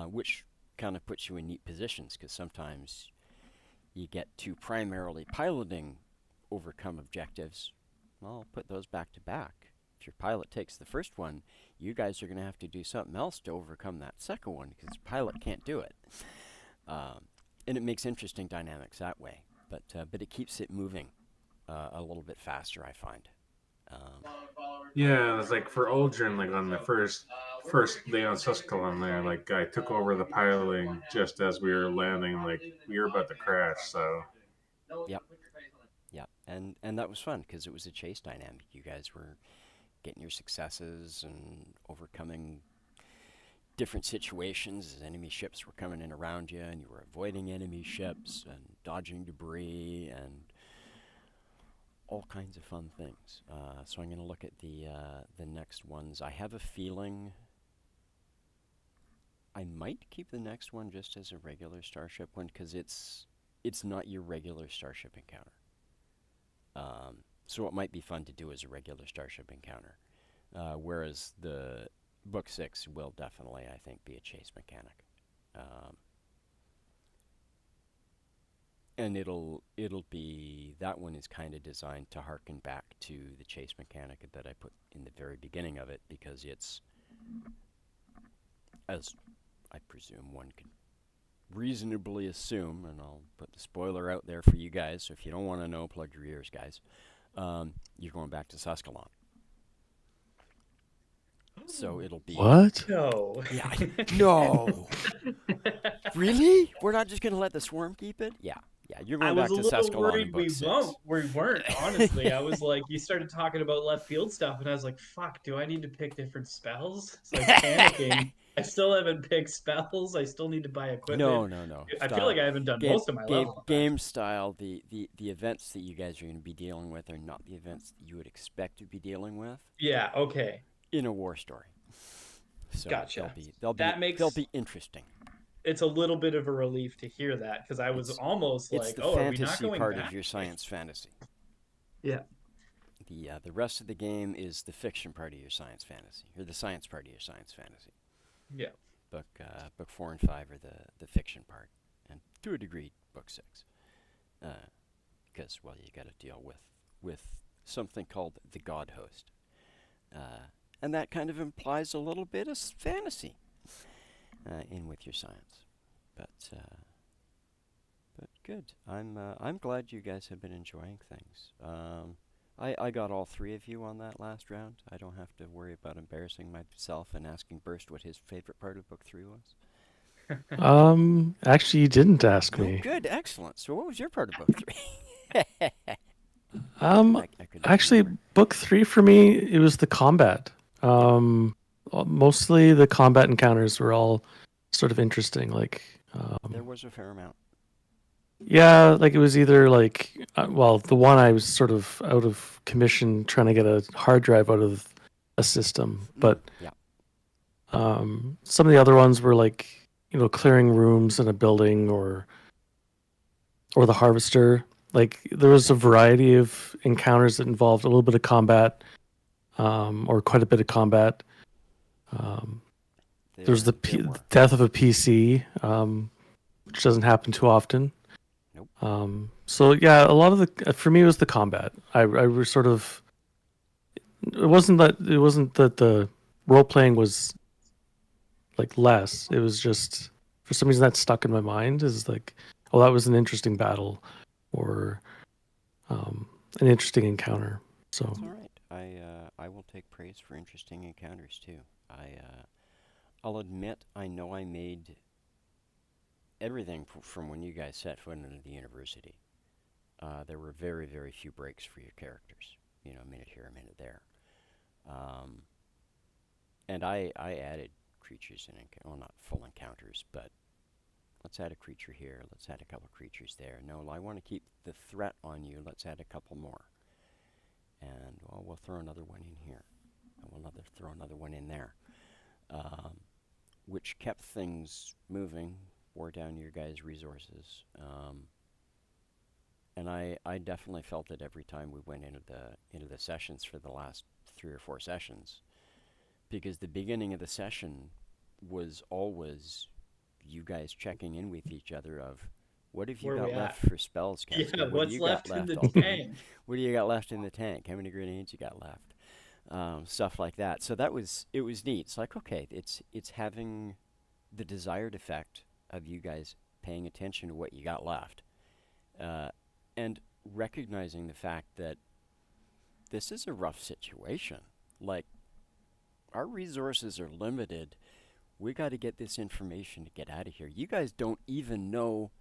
which kind of puts you in neat positions, because sometimes you get to primarily piloting overcome objectives. Well, put those back to back. If your pilot takes the first one, you guys are going to have to do something else to overcome that second one, because the pilot can't do it. And it makes interesting dynamics that way. But it keeps it moving a little bit faster, I find. yeah. It's like for Aldrin, like on the first day on Susquehanna, there, like I took over the piloting just as we were landing, like we were about to crash. So Yep, yep. And that was fun, because it was a chase dynamic. You guys were getting your successes and overcoming different situations as enemy ships were coming in around you, and you were avoiding enemy ships and dodging debris and all kinds of fun things. So I'm going to look at the next ones. I have a feeling I might keep the next one just as a regular starship one, because it's not your regular starship encounter. So it might be fun to do as a regular starship encounter, whereas the book 6 will definitely, I think, be a chase mechanic. And it'll be, that one is kind of designed to harken back to the chase mechanic that I put in the very beginning of it, because it's, as I presume one can reasonably assume, and I'll put the spoiler out there for you guys, so if you don't want to know, plug your ears, guys. You're going back to Susquehanna. So it'll be... What? No. Yeah, no! Really? We're not just going to let the swarm keep it? Yeah. Yeah, you're I going was back a to little Susquehanna in worried book 6. we weren't, honestly. I was like, you started talking about left field stuff, and I was like, fuck, do I need to pick different spells? It's like panicking. I still haven't picked spells. I still need to buy equipment. No. I feel like I haven't done most of my level. Game style, the events that you guys are going to be dealing with are not the events that you would expect to be dealing with. Yeah, okay. In a war story. So gotcha. They'll be interesting. It's a little bit of a relief to hear that, because I was almost like, the oh, are we not fantasy going part back? of your science fantasy. Yeah. The rest of the game is the fiction part of your science fantasy, or the science part of your science fantasy. Yeah. Book 4 and 5 are the fiction part, and to a degree, book 6, because you got to deal with something called the God Host, and that kind of implies a little bit of fantasy in with your science, but good. I'm glad you guys have been enjoying things. I got all 3 of you on that last round. I don't have to worry about embarrassing myself and asking Burst what his favorite part of book 3 was. Actually, you didn't ask me. Good, excellent. So what was your part of book 3? Actually, book 3 for me, it was the combat. Mostly the combat encounters were all sort of interesting. Like there was a fair amount. Yeah, like it was either like, well, the one I was sort of out of commission trying to get a hard drive out of a system, but Yeah. some of the other ones were like, clearing rooms in a building or the harvester. Like there was a variety of encounters that involved a little bit of combat, or quite a bit of combat. There's the There were. death of a PC, which doesn't happen too often. Nope. So yeah, a lot of the for me it was the combat. I was sort of it wasn't that the role playing was like less. It was just for some reason that stuck in my mind is like, oh, that was an interesting battle, or an interesting encounter. So That's all right. I will take praise for interesting encounters too. I'll admit I know I made everything from when you guys set foot into the university. There were very, very few breaks for your characters. A minute here, a minute there. Um, and I added creatures in, well, not full encounters, but let's add a creature here. Let's add a couple creatures there. No, I want to keep the threat on you. Let's add a couple more. And, well, we'll throw another one in here. And we'll throw another one in there. Which kept things moving, wore down your guys' resources. And I definitely felt it every time we went into the sessions for the last 3 or 4 sessions, because the beginning of the session was always you guys checking in with each other of what have you Where got we left at? for spells, Yeah, Casper? What do what's you got left in left, the Alderman? tank? What do you got left in the tank? How many grenades you got left? Stuff like that. So it was neat. It's like, okay, it's having the desired effect of you guys paying attention to what you got left, and recognizing the fact that this is a rough situation. Like, our resources are limited. We got to get this information to get out of here. You guys don't even know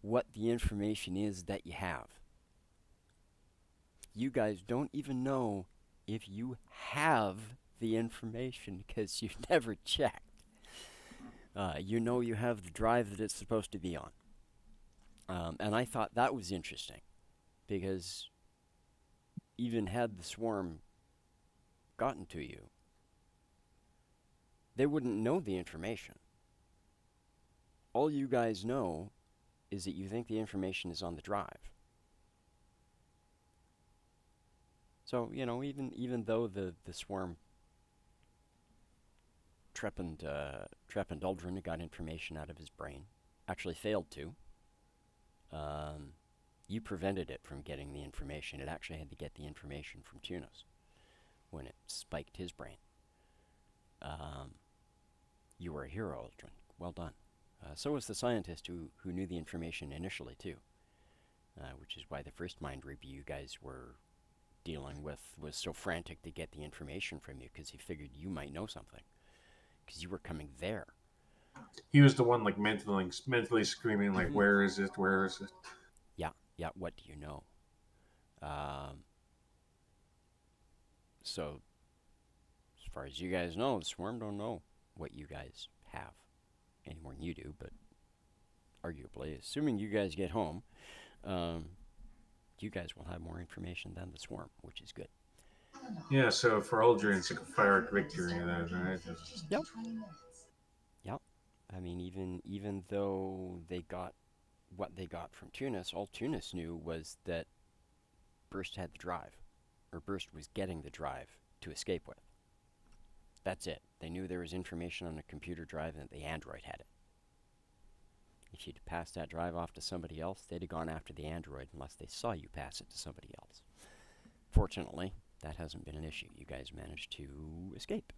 what the information is that you have. You guys don't even know if you have the information because you've never checked. You have the drive that it's supposed to be on. And I thought that was interesting because even had the swarm gotten to you, they wouldn't know the information. All you guys know is that you think the information is on the drive. So, even though the swarm Trepandaldrin got information out of his brain, actually failed to, you prevented it from getting the information. It actually had to get the information from Tunis when it spiked his brain. You were a hero, Aldrin. Well done. So was the scientist who knew the information initially, too, which is why the first mind reaper you guys were dealing with was so frantic to get the information from you, because he figured you might know something, because you were coming there. He was the one like mentally screaming like, "Where is it? Where is it?" Yeah. What do you know? So, as far as you guys know, the swarm don't know what you guys have any more than you do. But arguably, assuming you guys get home, you guys will have more information than the swarm, which is good. Yeah, so for Aldrin, it's like a firework victory. Right? Yep. Yep. I mean, even though they got what they got from Tunis, all Tunis knew was that Burst had the drive, or Burst was getting the drive to escape with. That's it. They knew there was information on a computer drive and that the android had it. If you'd passed that drive off to somebody else, they'd have gone after the android unless they saw you pass it to somebody else. Fortunately, that hasn't been an issue. You guys managed to escape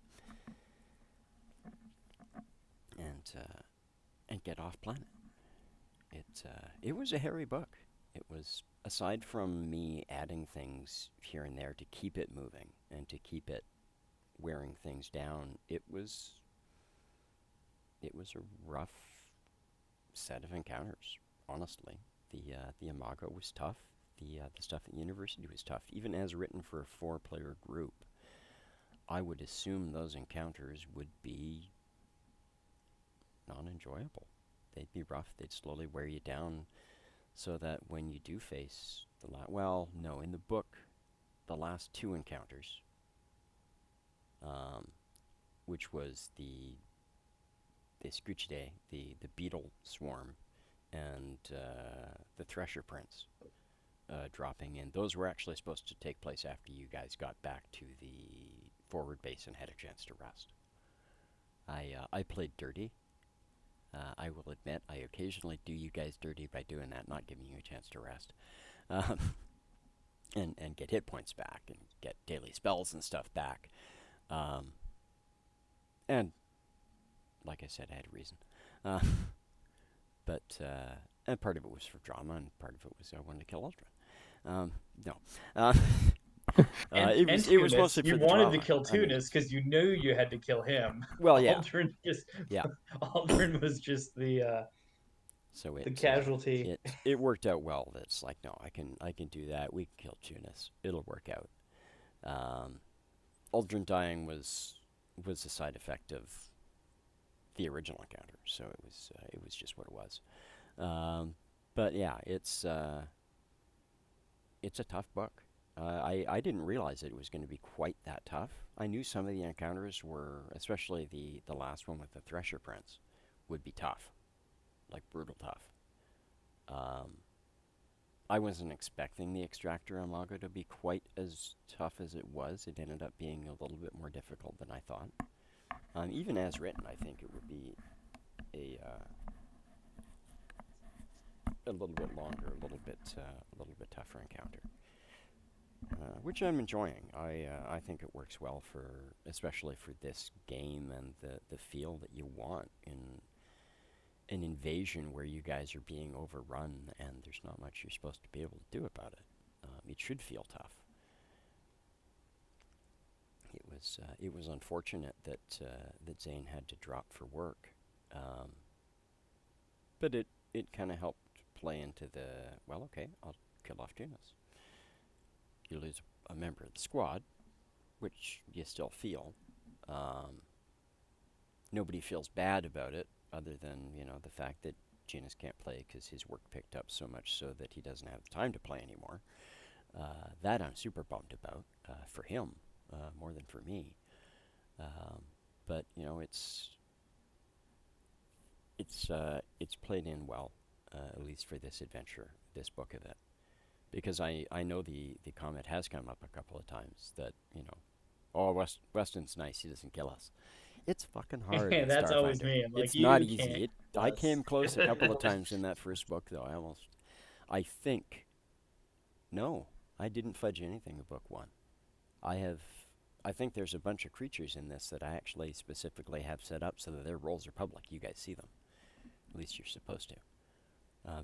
and get off planet. It was a hairy book. It was, aside from me adding things here and there to keep it moving and to keep it wearing things down, it was a rough set of encounters. Honestly, the Imago was tough. The stuff at the university was tough. Even as written for a 4-player group, I would assume those encounters would be non-enjoyable. They'd be rough. They'd slowly wear you down. so that when you do face well, no, in the book, the last two encounters, which was the Screechday, the beetle swarm, and the Thresher Prince dropping in. Those were actually supposed to take place after you guys got back to the forward base and had a chance to rest. I played dirty. I will admit, I occasionally do you guys dirty by doing that, not giving you a chance to rest. And get hit points back and get daily spells and stuff back. And like I said, I had a reason. And part of it was for drama, and part of it was I wanted to kill Aldrin. No. It was mostly for you the wanted drama. to kill Tunis because you knew you had to kill him. Well, yeah. Aldrin was just the casualty. It worked out well. That's like, no, I can do that. We can kill Tunis. It'll work out. Aldrin dying was a side effect of the original encounter, so it was just what it was. But yeah, it's a tough book. I didn't realize it was going to be quite that tough. I knew some of the encounters were, especially the last one with the Thresher Prince, would be tough, like brutal tough. I wasn't expecting the Extractor Imago to be quite as tough as it was. It ended up being a little bit more difficult than I thought. Even as written, I think it would be a little bit longer, a little bit tougher encounter, which I'm enjoying. I think it works well especially for this game and the feel that you want in an invasion where you guys are being overrun and there's not much you're supposed to be able to do about it. It should feel tough. It was unfortunate that Zane had to drop for work, but it kind of helped play into I'll kill off Tunis. You lose a member of the squad, which you still feel. Nobody feels bad about it, other than the fact that Tunis can't play because his work picked up so much so that he doesn't have the time to play anymore. That I'm super bummed about for him more than for me. But it's played in well, at least for this adventure, this book of it, because I know the comment has come up a couple of times that Weston's nice, he doesn't kill us. It's fucking hard. Yeah, that's always Starfinder. me. I'm like, it's not you easy. can't I came close a couple of times in that first book, though. I didn't fudge anything in book one. I think there's a bunch of creatures in this that I actually specifically have set up so that their roles are public. You guys see them. At least you're supposed to.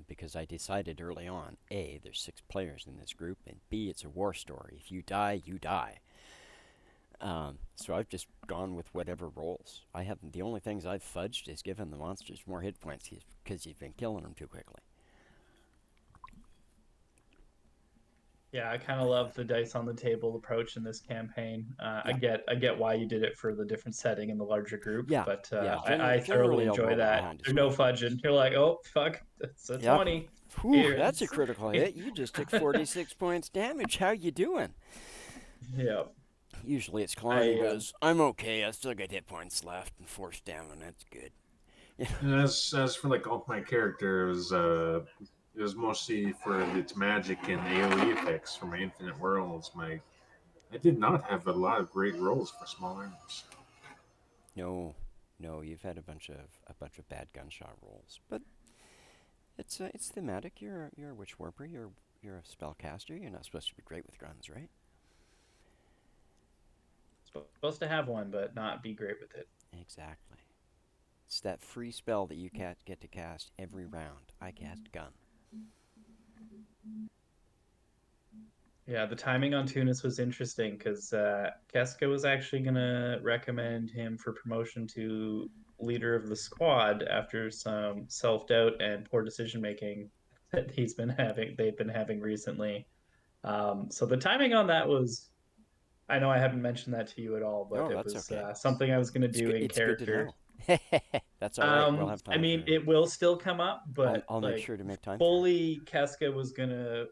Because I decided early on, A, there's 6 players in this group, and B, it's a war story. If you die, you die. So I've just gone with whatever rolls. The only things I've fudged is given the monsters more hit points because you've been killing them too quickly. Yeah, I kind of love the dice on the table approach in this campaign. I get why you did it for the different setting and the larger group. Yeah, but I generally thoroughly I'll enjoy roll that. behind There's no description. fudging. You're like, oh fuck, that's a 20. Whew, that's a critical hit. You just took 46 points damage. How you doing? Yeah. Usually it's Kalani goes, I'm okay. I still got hit points left and force damage. That's good. And as for like all my characters, it was mostly for its magic and AoE effects for my Infinite Worlds. I did not have a lot of great rolls for small arms. No, you've had a bunch of bad gunshot rolls, but it's thematic. You're a witch warper. You're a spellcaster. You're not supposed to be great with guns, right? Supposed to have one, but not be great with it. Exactly. It's that free spell that you get to cast every round. I cast gun. Yeah, the timing on Tunis was interesting because Keska was actually going to recommend him for promotion to leader of the squad after some self-doubt and poor decision making that they've been having recently. So the timing on that was, I know I haven't mentioned that to you at all, but No, it that's was okay. something I was going to do in It's good to character. know. That's all right. We'll have I time mean, for. it will still come up, but I'll make like sure to make time for it. fully, Casca was gonna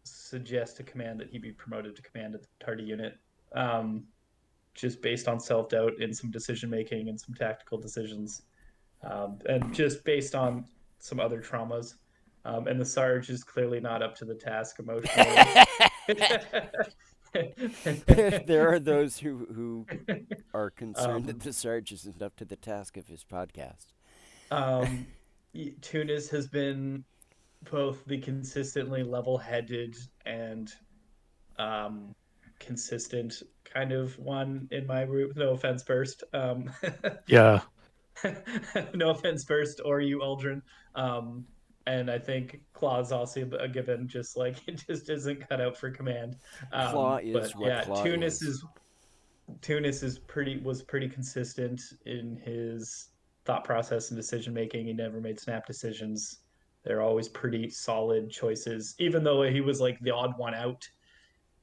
suggest to command that he be promoted to command at the tardy unit, um, just based on self doubt and some decision making and some tactical decisions, and just based on some other traumas. And the Sarge is clearly not up to the task emotionally. There are those who are concerned that um, the Sarge isn't up to the task of his podcast. um, Tunis has been both the consistently level-headed and um, consistent kind of one in my group. No offense, Burst. Yeah. No offense, Burst, or you, Aldrin. Um, and I think Claw's also a given. Just like it just isn't cut out for command. Claw But is what yeah, Claw is. Tunis is pretty consistent in his thought process and decision making. He never made snap decisions. They're always pretty solid choices, even though he was like the odd one out.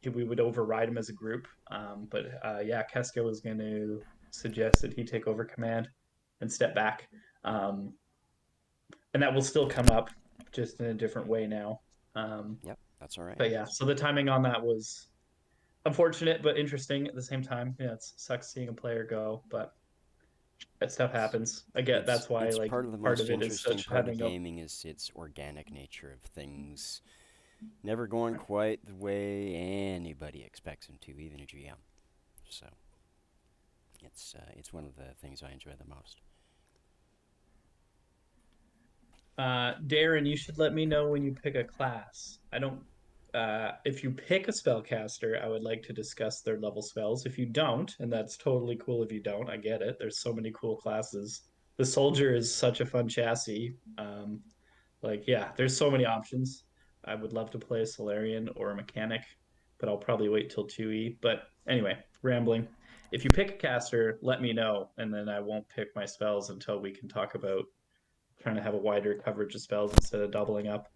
We would override him as a group. But yeah, Keska was going to suggest that he take over command and step back, um, and that will still come up, just in a different way now. Yep, that's all right. But yeah, so the timing on that was unfortunate but interesting at the same time. Yeah, it sucks seeing a player go, but that stuff happens. I get that's why It's like part of the part most of it is interesting such part of having a gaming is its organic nature of things never going quite the way anybody expects them to, even a GM. So it's one of the things I enjoy the most. Darren, you should let me know when you pick a class. I don't. If you pick a spellcaster, I would like to discuss their level spells. If you don't, and that's totally cool if you don't, I get it. There's so many cool classes. The soldier is such a fun chassis. Like, yeah, there's so many options. I would love to play a Solarian or a mechanic, but I'll probably wait till 2E. But anyway, rambling. If you pick a caster, let me know, and then I won't pick my spells until we can talk about trying to have a wider coverage of spells instead of doubling up.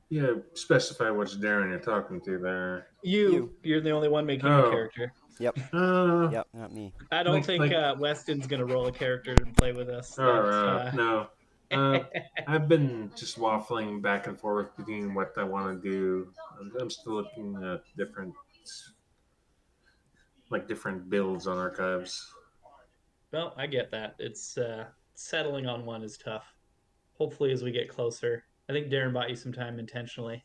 Yeah, specify which Darren you're talking to there. You're the only one making a Oh, character. Yep, uh, yep, not me. I don't like think like Weston's gonna roll a character and play with us. no. Uh, I've been just waffling back and forth between what I want to do. I'm still looking at different builds on archives. Well, I get that. It's settling on one is tough. Hopefully, as we get closer, I think Darren bought you some time intentionally.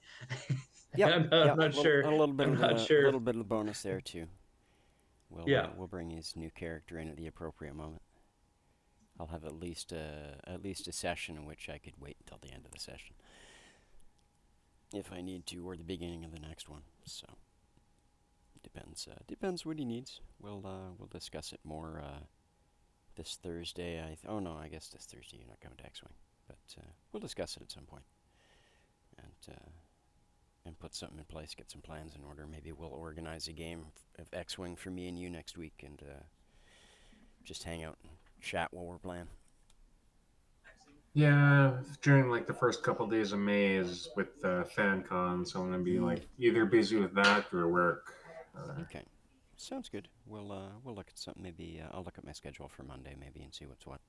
Yep, I'm yep. not sure. A little bit I'm of not a sure. little bit of a bonus there too. Yeah. We'll bring his new character in at the appropriate moment. I'll have at least a session in which I could wait until the end of the session, if I need to, or the beginning of the next one. So depends what he needs. We'll discuss it more this Thursday. Oh no, I guess this Thursday you're not coming to X-Wing, but we'll discuss it at some point, and put something in place, get some plans in order. Maybe we'll organize a game of X-Wing for me and you next week, and just hang out and chat while we're playing. Yeah, during like the first couple days of May is with FanCon, so I'm gonna be like either busy with that or work. Okay, sounds good. We'll look at something. Maybe I'll look at my schedule for Monday, maybe, and see what's what.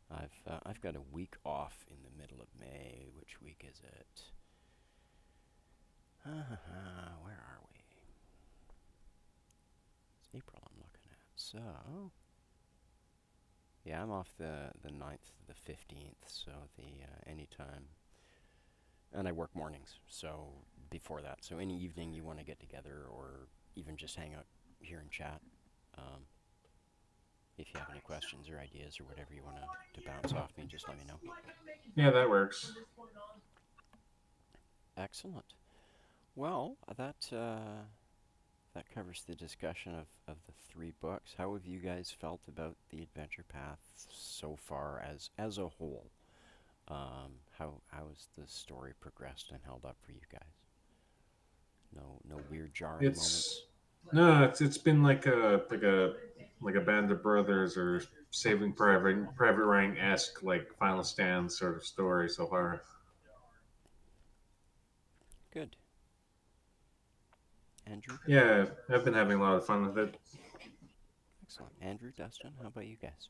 I've got a week off in the middle of May. Which week is it? Where are we? It's April I'm looking at. So, yeah, I'm off the 9th to the 15th, so anytime. And I work mornings, so before that. So any evening you want to get together or even just hang out here and chat. If you have any questions or ideas or whatever you want to bounce off me, just let me know. Yeah, that works. Excellent. Well, that covers the discussion of the 3 books. How have you guys felt about the Adventure Path so far as a whole? How has the story progressed and held up for you guys? No weird jarring moments. It's been like a band of brothers or Saving Private Ryan esque like Final Stand sort of story so far. Good. Andrew? Yeah, I've been having a lot of fun with it. Excellent. Andrew, Dustin, how about you guys?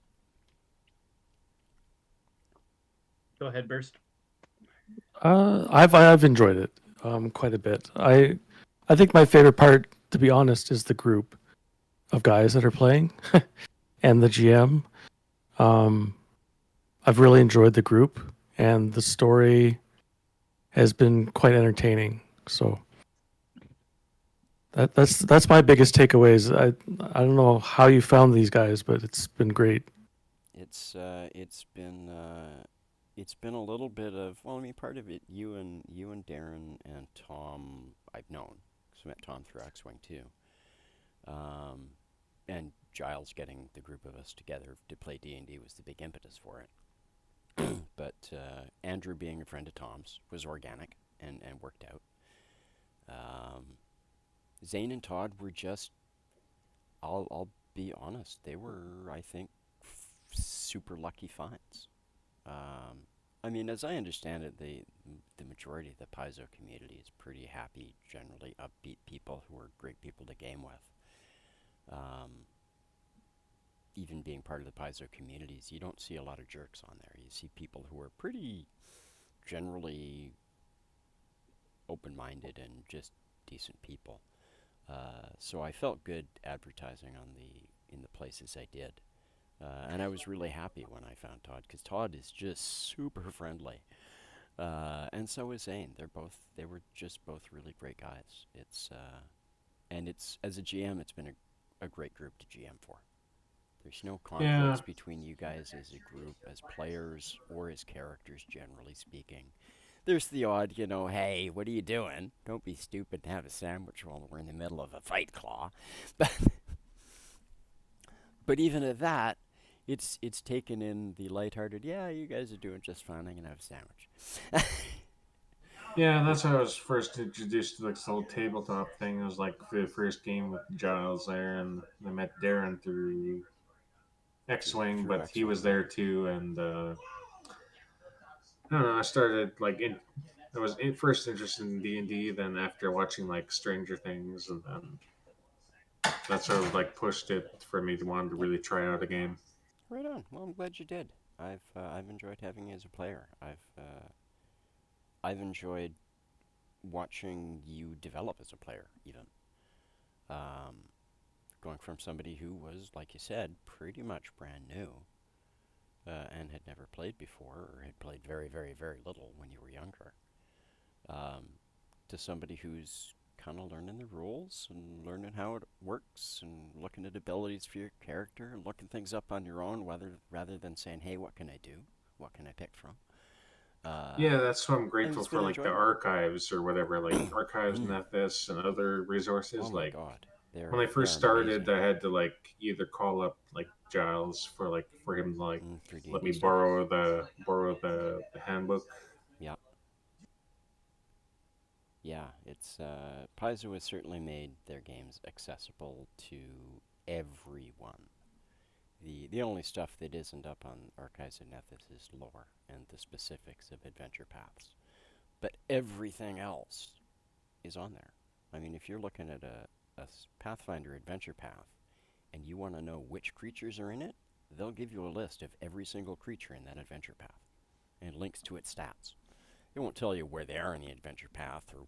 Go ahead, Burst. I've enjoyed it quite a bit. I think my favorite part, to be honest, is the group of guys that are playing and the GM. Um, I've really enjoyed the group, and the story has been quite entertaining. So that's my biggest takeaways. I don't know how you found these guys, but it's been great. It's been a little bit of, well, I mean, part of it, you and Darren and Tom I've known, 'cause I met Tom through X-Wing too. Um, and Giles getting the group of us together to play D&D was the big impetus for it. But Andrew being a friend of Tom's was organic and worked out. Um, Zane and Todd were just, I'll be honest, they were, I think, super lucky finds. I mean, as I understand it, the majority of the Paizo community is pretty happy, generally upbeat people who are great people to game with. Even being part of the Paizo communities, you don't see a lot of jerks on there. You see people who are pretty generally open-minded and just decent people. So I felt good advertising in the places I did. And I was really happy when I found Todd, because Todd is just super friendly. And so is Zane. They were just both really great guys. And as a GM, it's been a great group to GM for. There's no conflicts Yeah, between you guys as a group, as players, or as characters, generally speaking. There's the odd, hey, what are you doing? Don't be stupid and have a sandwich while we're in the middle of a fight, Claw. But even at that, it's taken in the lighthearted, yeah, you guys are doing just fine, I'm going to have a sandwich. yeah, that's how I was first introduced to like, this whole tabletop thing. It was like the first game with Giles there, and I met Darren through X-Wing, Through but he X-Wing, was yeah. there too, and I don't know. I started like I was first interested in D&D, then after watching like Stranger Things, and then that sort of like pushed it for me to want to Yep. really try out a game. Right on. Well, I'm glad you did. I've enjoyed having you as a player. I've enjoyed watching you develop as a player, even. Um, Going from somebody who was, like you said, pretty much brand new, and had never played before, or had played very, very, very little when you were younger, um, to somebody who's kind of learning the rules and learning how it works and looking at abilities for your character and looking things up on your own, rather than saying, hey, what can I do? What can I pick from? Uh, Yeah, that's what I'm and grateful it's for, been like the enjoyable. archives or whatever, like archives, Nethys, and other Oh resources. my Like god. when I They first are started, amazing. I had to like either call up like Giles for him to like For let D&D me stuff. borrow the handbook. Yeah. Yeah, it's Paizo has certainly made their games accessible to everyone. The only stuff that isn't up on Archives of Nethys is lore and the specifics of adventure paths. But everything else is on there. I mean, if you're looking at a Pathfinder Adventure Path and you want to know which creatures are in it, they'll give you a list of every single creature in that adventure path and links to its stats. It won't tell you where they are in the adventure path or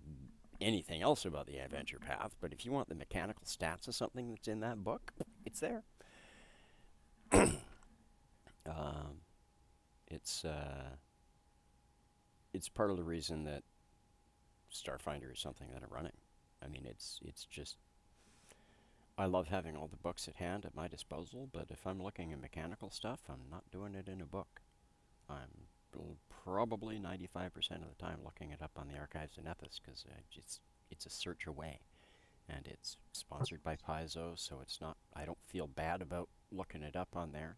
anything else about the adventure path, but if you want the mechanical stats of something that's in that book, it's there. Um, it's it's part of the reason that Starfinder is something that I'm running. I mean, it's just I love having all the books at hand at my disposal, but if I'm looking at mechanical stuff, I'm not doing it in a book. I'm probably 95% of the time looking it up on the Archives of Nethys because it's a search away. And it's sponsored by Paizo, so it's not. I don't feel bad about looking it up on there.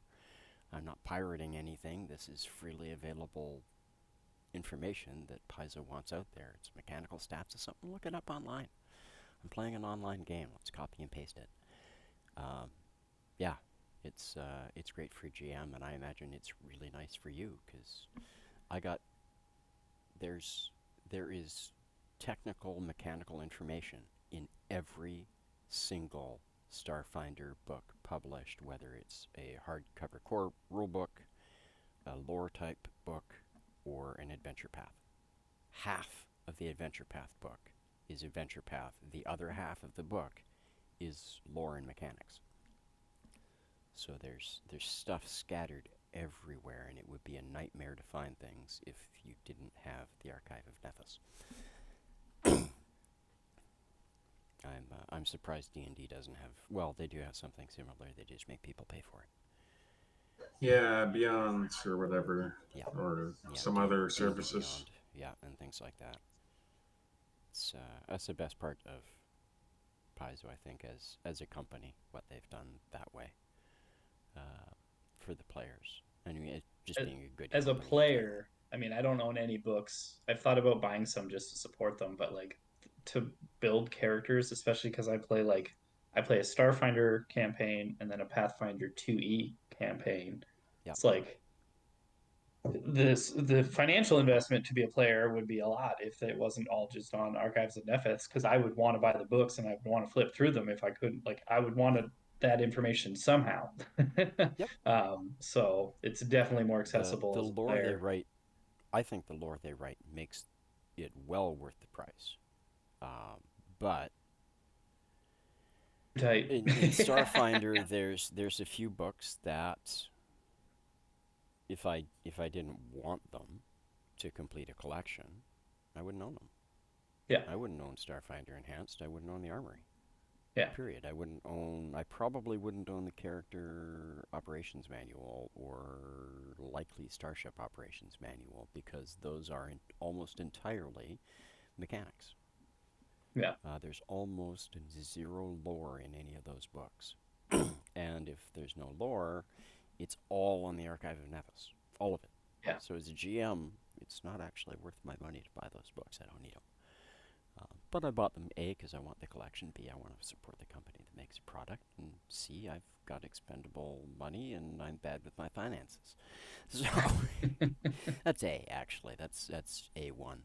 I'm not pirating anything. This is freely available information that Paizo wants out there. It's mechanical stats or something. Look it up online. I'm playing an online game. Let's copy and paste it. Um, yeah, it's great for GM, and I imagine it's really nice for you because I got there's there is technical mechanical information in every single Starfinder book published, whether it's a hardcover core rulebook, a lore type book, or an adventure path. Half of the adventure path book is adventure path. The other half of the book is lore and mechanics. So there's stuff scattered everywhere, and it would be a nightmare to find things if you didn't have the Archive of Nethys. I'm surprised D&D doesn't have. Well, they do have something similar. They just make people pay for it. Yeah, Beyond or whatever, Yeah. or Yeah, some other D&D services. Beyond, yeah, and things like that. That's the best part of Paizo, I think, as a company, what they've done that way for the players. I mean, it just being a good As a company in general. player, I mean, I don't own any books. I've thought about buying some just to support them, but like to build characters, especially because I play a Starfinder campaign and then a Pathfinder 2E campaign. Yep. It's like the financial investment to be a player would be a lot if it wasn't all just on Archives of Nephith, because I would want to buy the books and I would want to flip through them if I couldn't. Like I would want that information somehow. Yep. So it's definitely more accessible The as a lore they player. write, I think the lore they write makes it well worth the price. But Tight. in Starfinder, there's a few books that if I didn't want them to complete a collection, I wouldn't own them. Yeah. I wouldn't own Starfinder Enhanced. I wouldn't own the Armory. Yeah. Period. I probably wouldn't own the Character Operations Manual or likely Starship Operations Manual because those are almost entirely mechanics. Yeah. There's almost zero lore in any of those books. And if there's no lore, it's all on the Archive of Nethys. All of it. Yeah. So as a GM, it's not actually worth my money to buy those books. I don't need them. But I bought them, A, because I want the collection, B, I want to support the company that makes a product, and C, I've got expendable money, and I'm bad with my finances. So, that's A, actually. That's A1.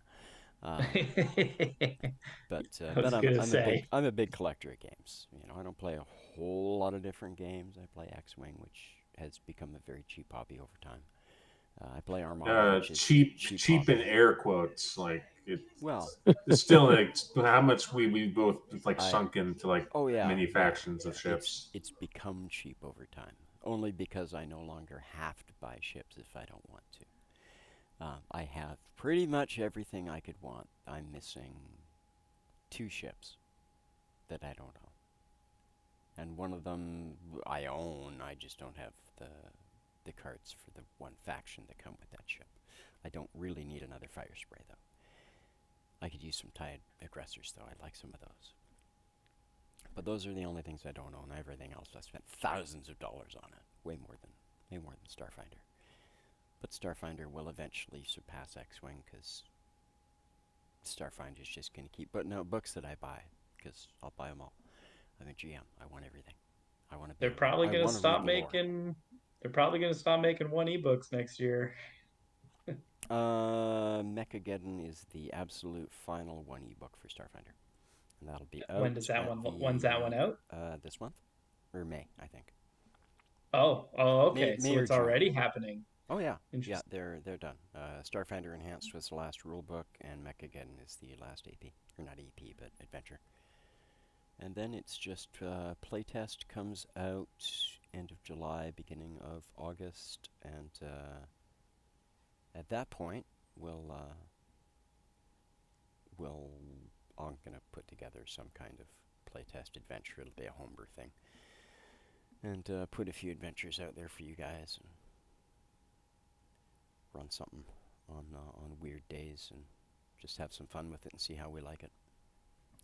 But I was gonna say. I'm a big collector of games. You know, I don't play a whole lot of different games. I play X-Wing, which has become a very cheap hobby over time. I play Armada, which is Cheap in hobby. air quotes, like Well, it's still like how much we both like I sunk into like oh yeah, many yeah. factions of ships. It's become cheap over time, only because I no longer have to buy ships if I don't want to. I have pretty much everything I could want. I'm missing 2 ships that I don't own. And one of them I own, I just don't have the cards for the one faction that come with that ship. I don't really need another fire spray, though. I could use some TIE aggressors, though. I like some of those. But those are the only things I don't own. Everything else, I spent thousands of dollars on it. Way more than Starfinder. But Starfinder will eventually surpass X-Wing, because Starfinder is just going to keep putting out books that I buy, because I'll buy them all. I'm a GM. I want everything. I want to be. They're probably I gonna want to read stop the lore. making. They're probably gonna stop making 1 ebooks next year. Mechageddon is the absolute final 1 ebook for Starfinder, and that'll be out. When does that one? When's that one out? This month, or May, I think. Oh, okay. May So or it's June. already happening. Oh yeah, yeah, Interesting. they're done. Starfinder Enhanced was the last rule book, and Mechageddon is the last AP, or not AP, but adventure. And then it's just playtest comes out end of July, beginning of August, and at that point, I'm gonna put together some kind of playtest adventure. It'll be a homebrew thing, and put a few adventures out there for you guys, and run something on weird days, and just have some fun with it and see how we like it.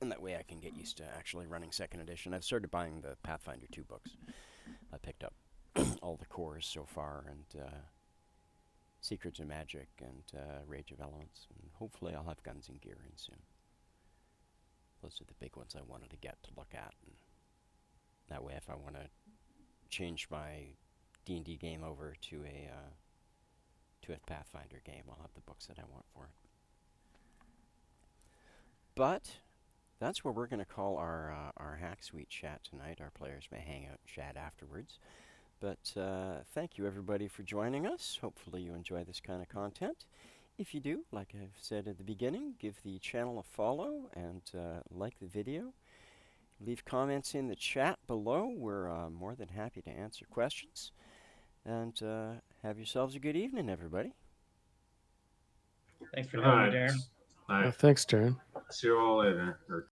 And that way I can get used to actually running 2nd edition. I've started buying the Pathfinder 2 books. I picked up all the cores so far, and Secrets of Magic, and Rage of Elements, and hopefully I'll have Guns and Gear in soon. Those are the big ones I wanted to get to look at, and that way if I want to change my D&D game over to a Pathfinder game, I'll have the books that I want for it. But that's where we're going to call our Hack Suite chat tonight. Our players may hang out and chat afterwards. But thank you, everybody, for joining us. Hopefully you enjoy this kind of content. If you do, like I've said at the beginning, give the channel a follow and like the video. Leave comments in the chat below. We're more than happy to answer questions. And have yourselves a good evening, everybody. Thanks for Good having me, night. Darren. Night. Thanks, Darren. See you all later. Or